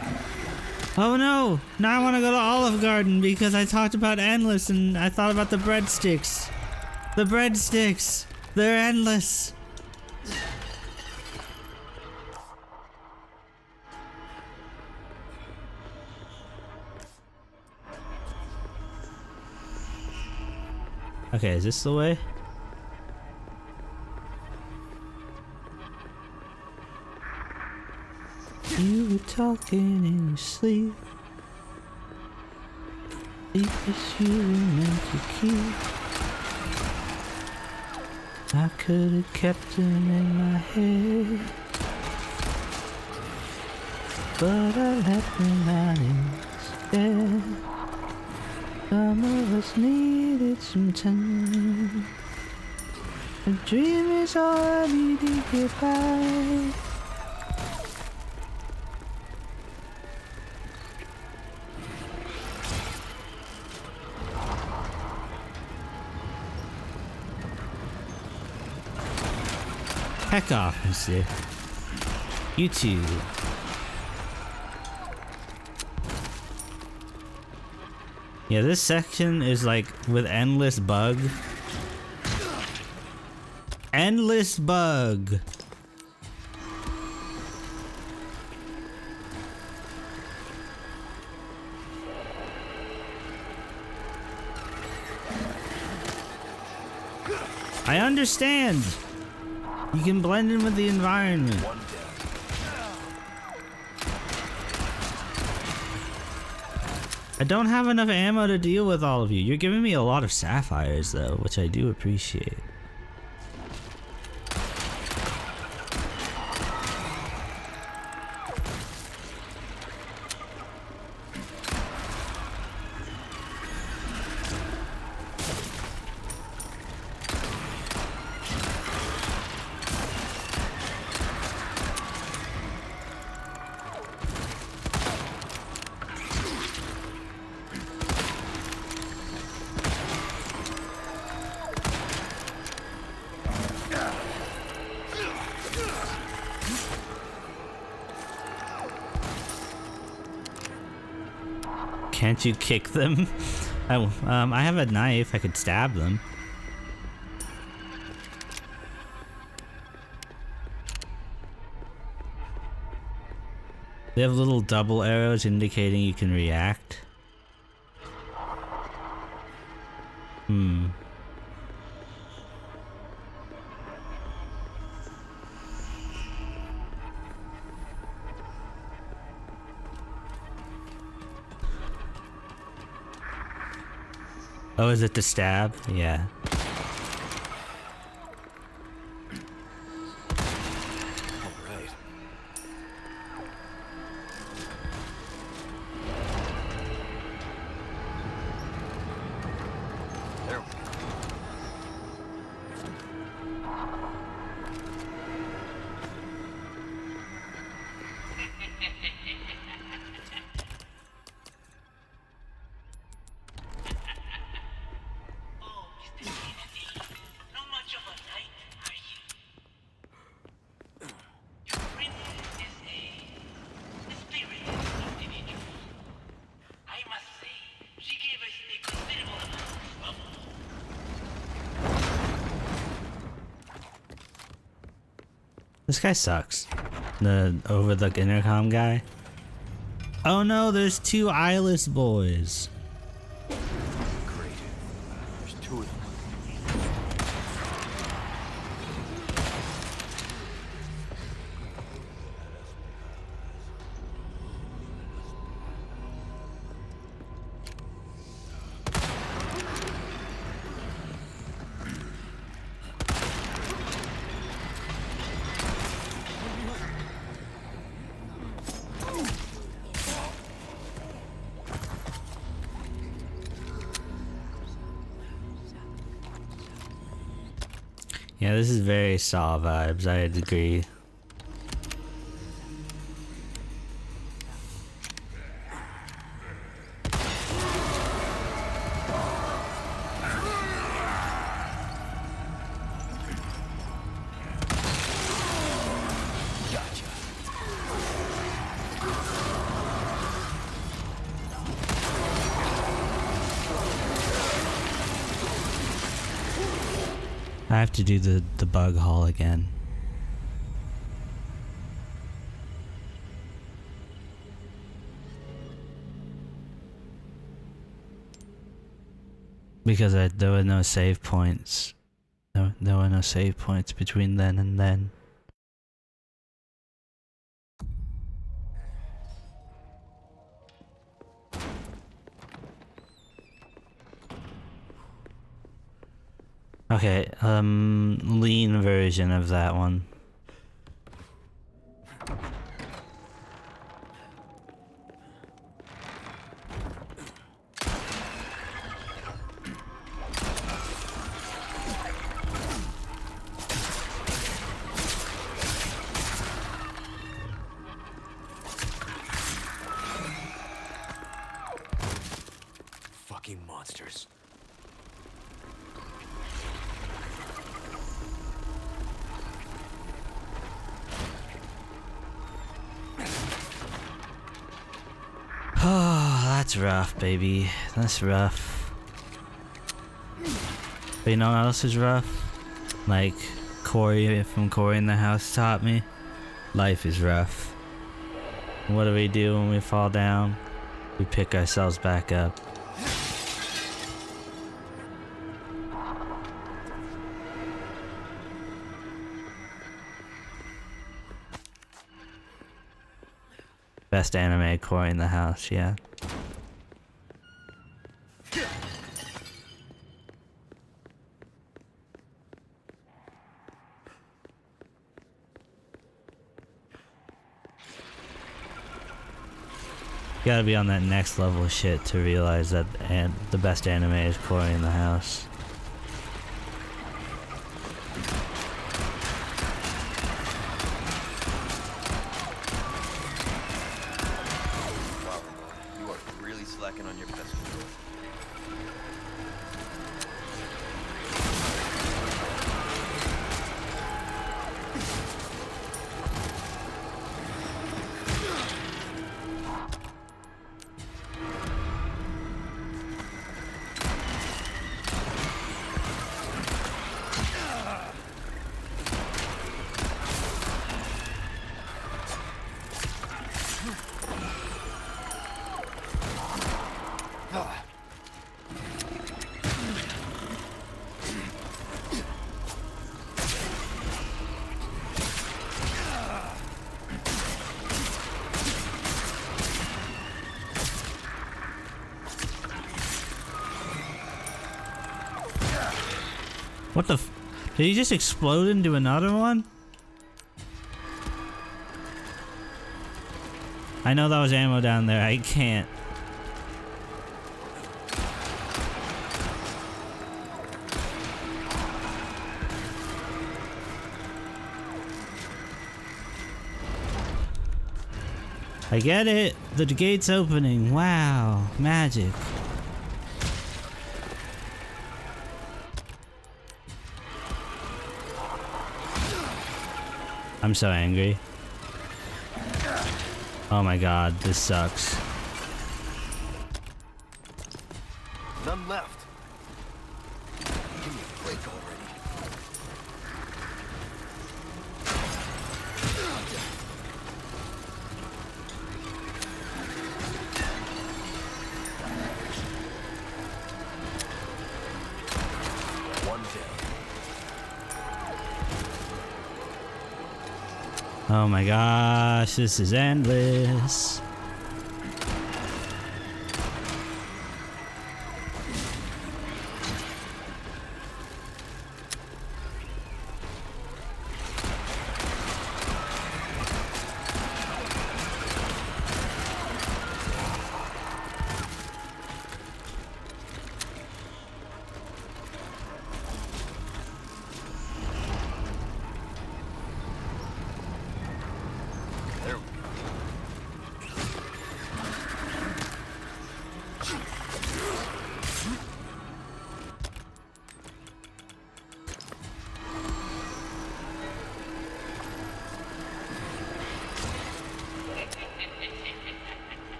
oh no! Now I want to go to Olive Garden because I talked about endless and I thought about the breadsticks. The breadsticks! They're endless! Okay, is this the way? You were talking in your sleep. Secrets you were meant to keep. I could have kept them in my head, but I left them out instead. Some of us needed some time. A dream is all I need to get by. Heck off, monsieur. You too. Yeah, this section is like with endless bug. Endless bug. I understand. You can blend in with the environment. I don't have enough ammo to deal with all of you. You're giving me a lot of sapphires though, which I do appreciate. Can't you kick them? I have a knife. I could stab them. They have little double arrows indicating you can react. Oh, is it the stab? Yeah. Alright. There we go. This guy sucks. The over the intercom guy. Oh no, there's two eyeless boys. Great. There's two of them. Yeah, this is very Saw vibes, I agree. I have to do the bug haul again. Because there were no save points. There were no save points between then and then. Okay, lean version of that one. Fucking monsters. Oh, that's rough, baby. That's rough. But you know what else is rough? Like Corey from Corey in the House taught me. Life is rough. What do we do when we fall down? We pick ourselves back up. Best anime, Corey in the House, yeah. You gotta be on that next level shit to realize that the best anime is Corey in the House. You are really slacking on your pest control. What the f- Did he just explode into another one? I know that was ammo down there, I can't. I get it! The gate's opening, wow, magic. I'm so angry. Oh my god, this sucks. None left. Give me a break already. Oh my gosh, this is endless.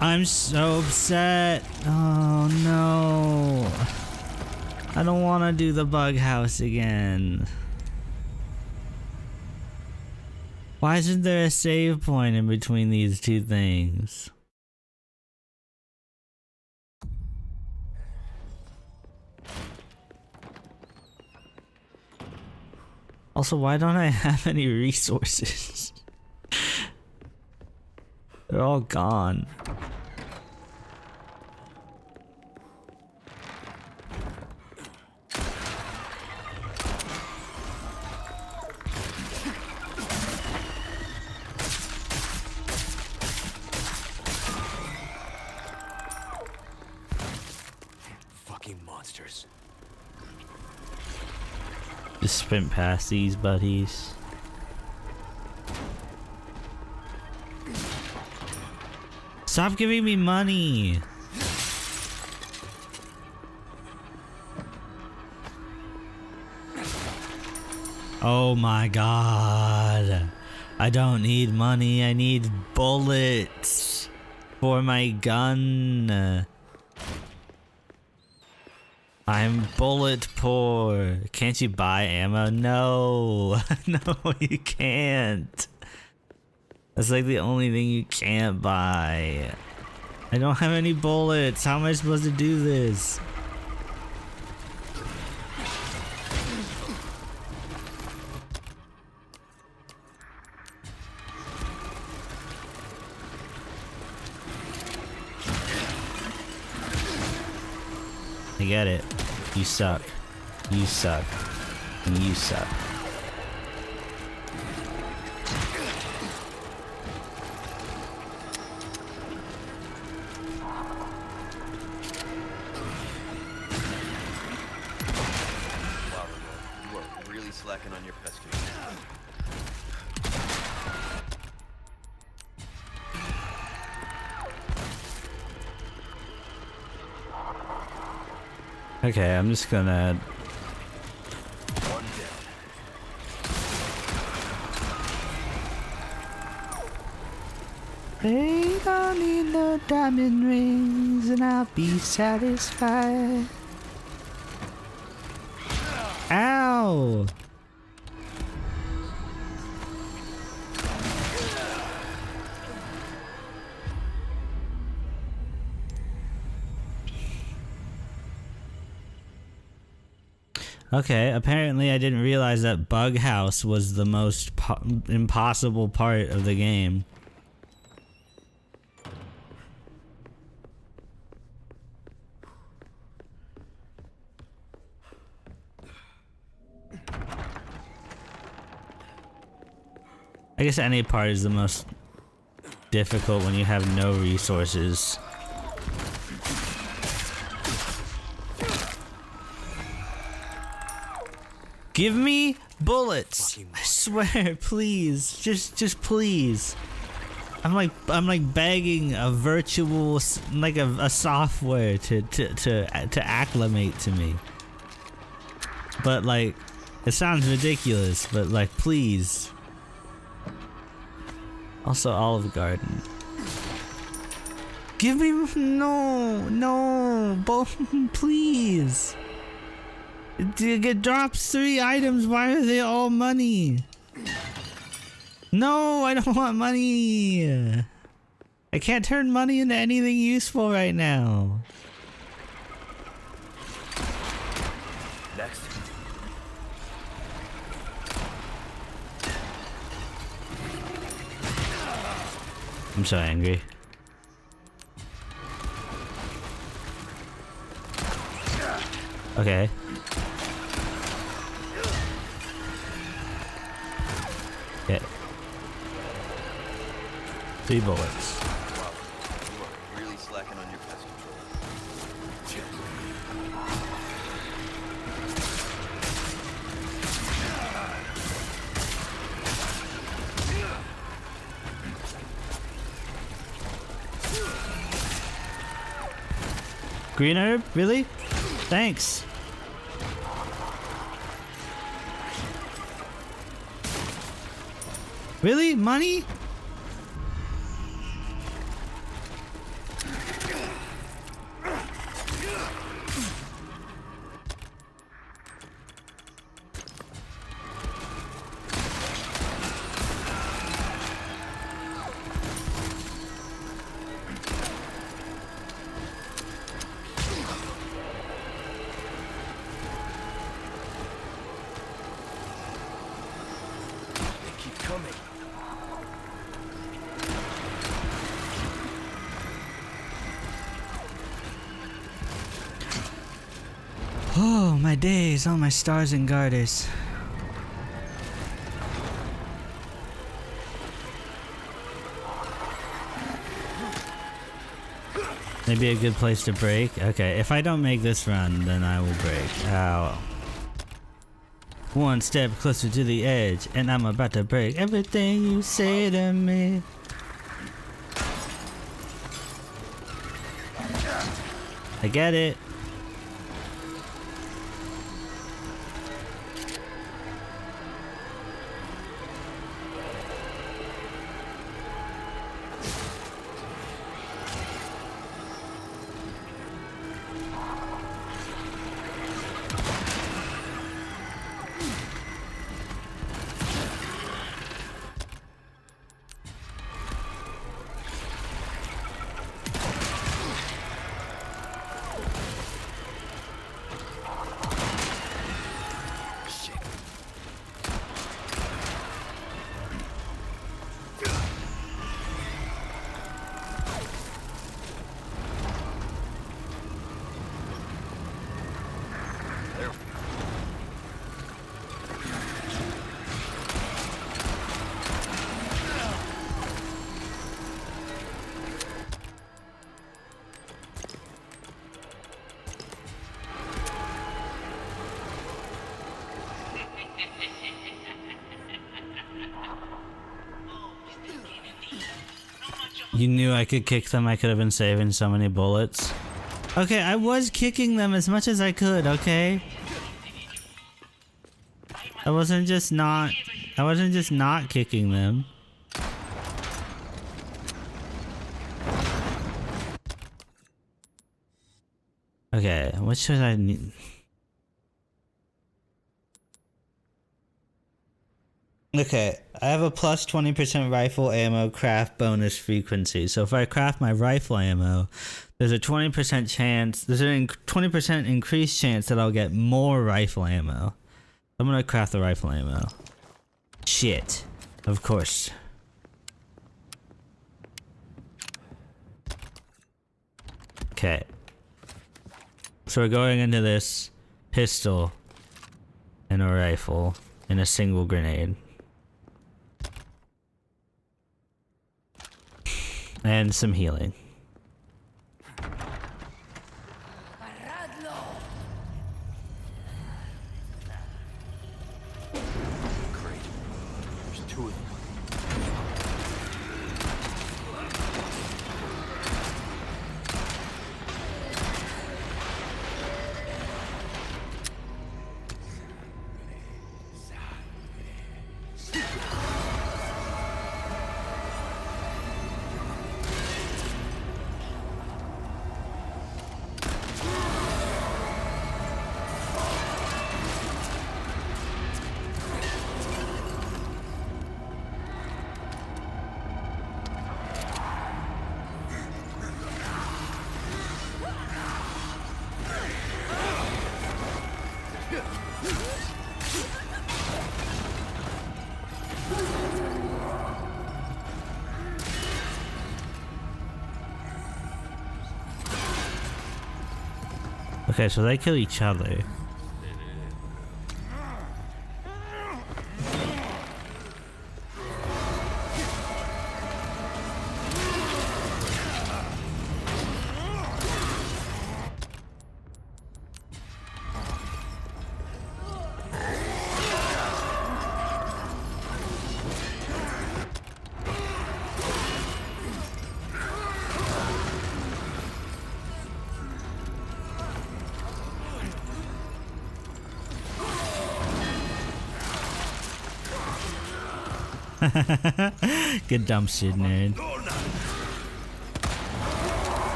I'm so upset. Oh no. I don't want to do the bug house again. Why isn't there a save point in between these two things? Also, why don't I have any resources? They're all gone. Fucking monsters. Just sprint past these buddies. Stop giving me money. Oh my god. I don't need money. I need bullets for my gun. I'm bullet poor. Can't you buy ammo? No. No, you can't. That's like the only thing you can't buy. I don't have any bullets. How am I supposed to do this? I get it. You suck. You suck. And you suck. Slacking on your pesky. Okay, I'm just gonna... One down. They don't need no diamond rings and I'll be satisfied. Ow! Okay, apparently I didn't realize that Bug House was the most impossible part of the game. I guess any part is the most difficult when you have no resources. Give me bullets. I swear, please. Just please. I'm like begging a virtual, like a software to acclimate to me. But like, it sounds ridiculous, but like, please. Also, Olive Garden. Give me no, please. It drops 3 items. Why are they all money? No, I don't want money. I can't turn money into anything useful right now. Next. I'm so angry. Okay. Okay. 3 bullets. Wow, you are really slacking on your pest control. Green herb? Really? Thanks. Really? Money? They keep coming. Oh, my days, all my stars and garters. Maybe a good place to break? Okay, if I don't make this run, then I will break. Ow. One step closer to the edge, and I'm about to break everything you say to me. I get it. You knew I could kick them. I could have been saving so many bullets. Okay, I was kicking them as much as I could, okay? I wasn't just not kicking them. Okay, what should I need? Okay, I have a plus 20% rifle ammo craft bonus frequency. So if I craft my rifle ammo, there's a 20% chance, there's a 20% increased chance that I'll get more rifle ammo. I'm gonna craft the rifle ammo. Shit. Of course. Okay. So we're going into this pistol and a rifle and a single grenade. And some healing. Great. There's two of them. Okay, so they kill each other. Good dumpster nerd.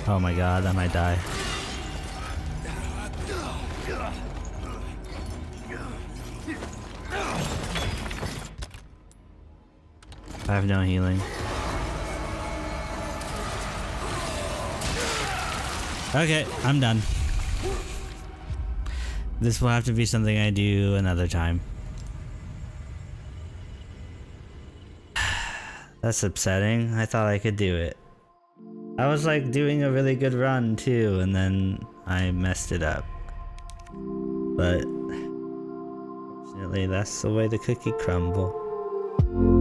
Oh my god, I might die. I have no healing. Okay, I'm done. This will have to be something I do another time. That's upsetting. I thought I could do it. I was like doing a really good run too, and then I messed it up. But fortunately, that's the way the cookie crumble.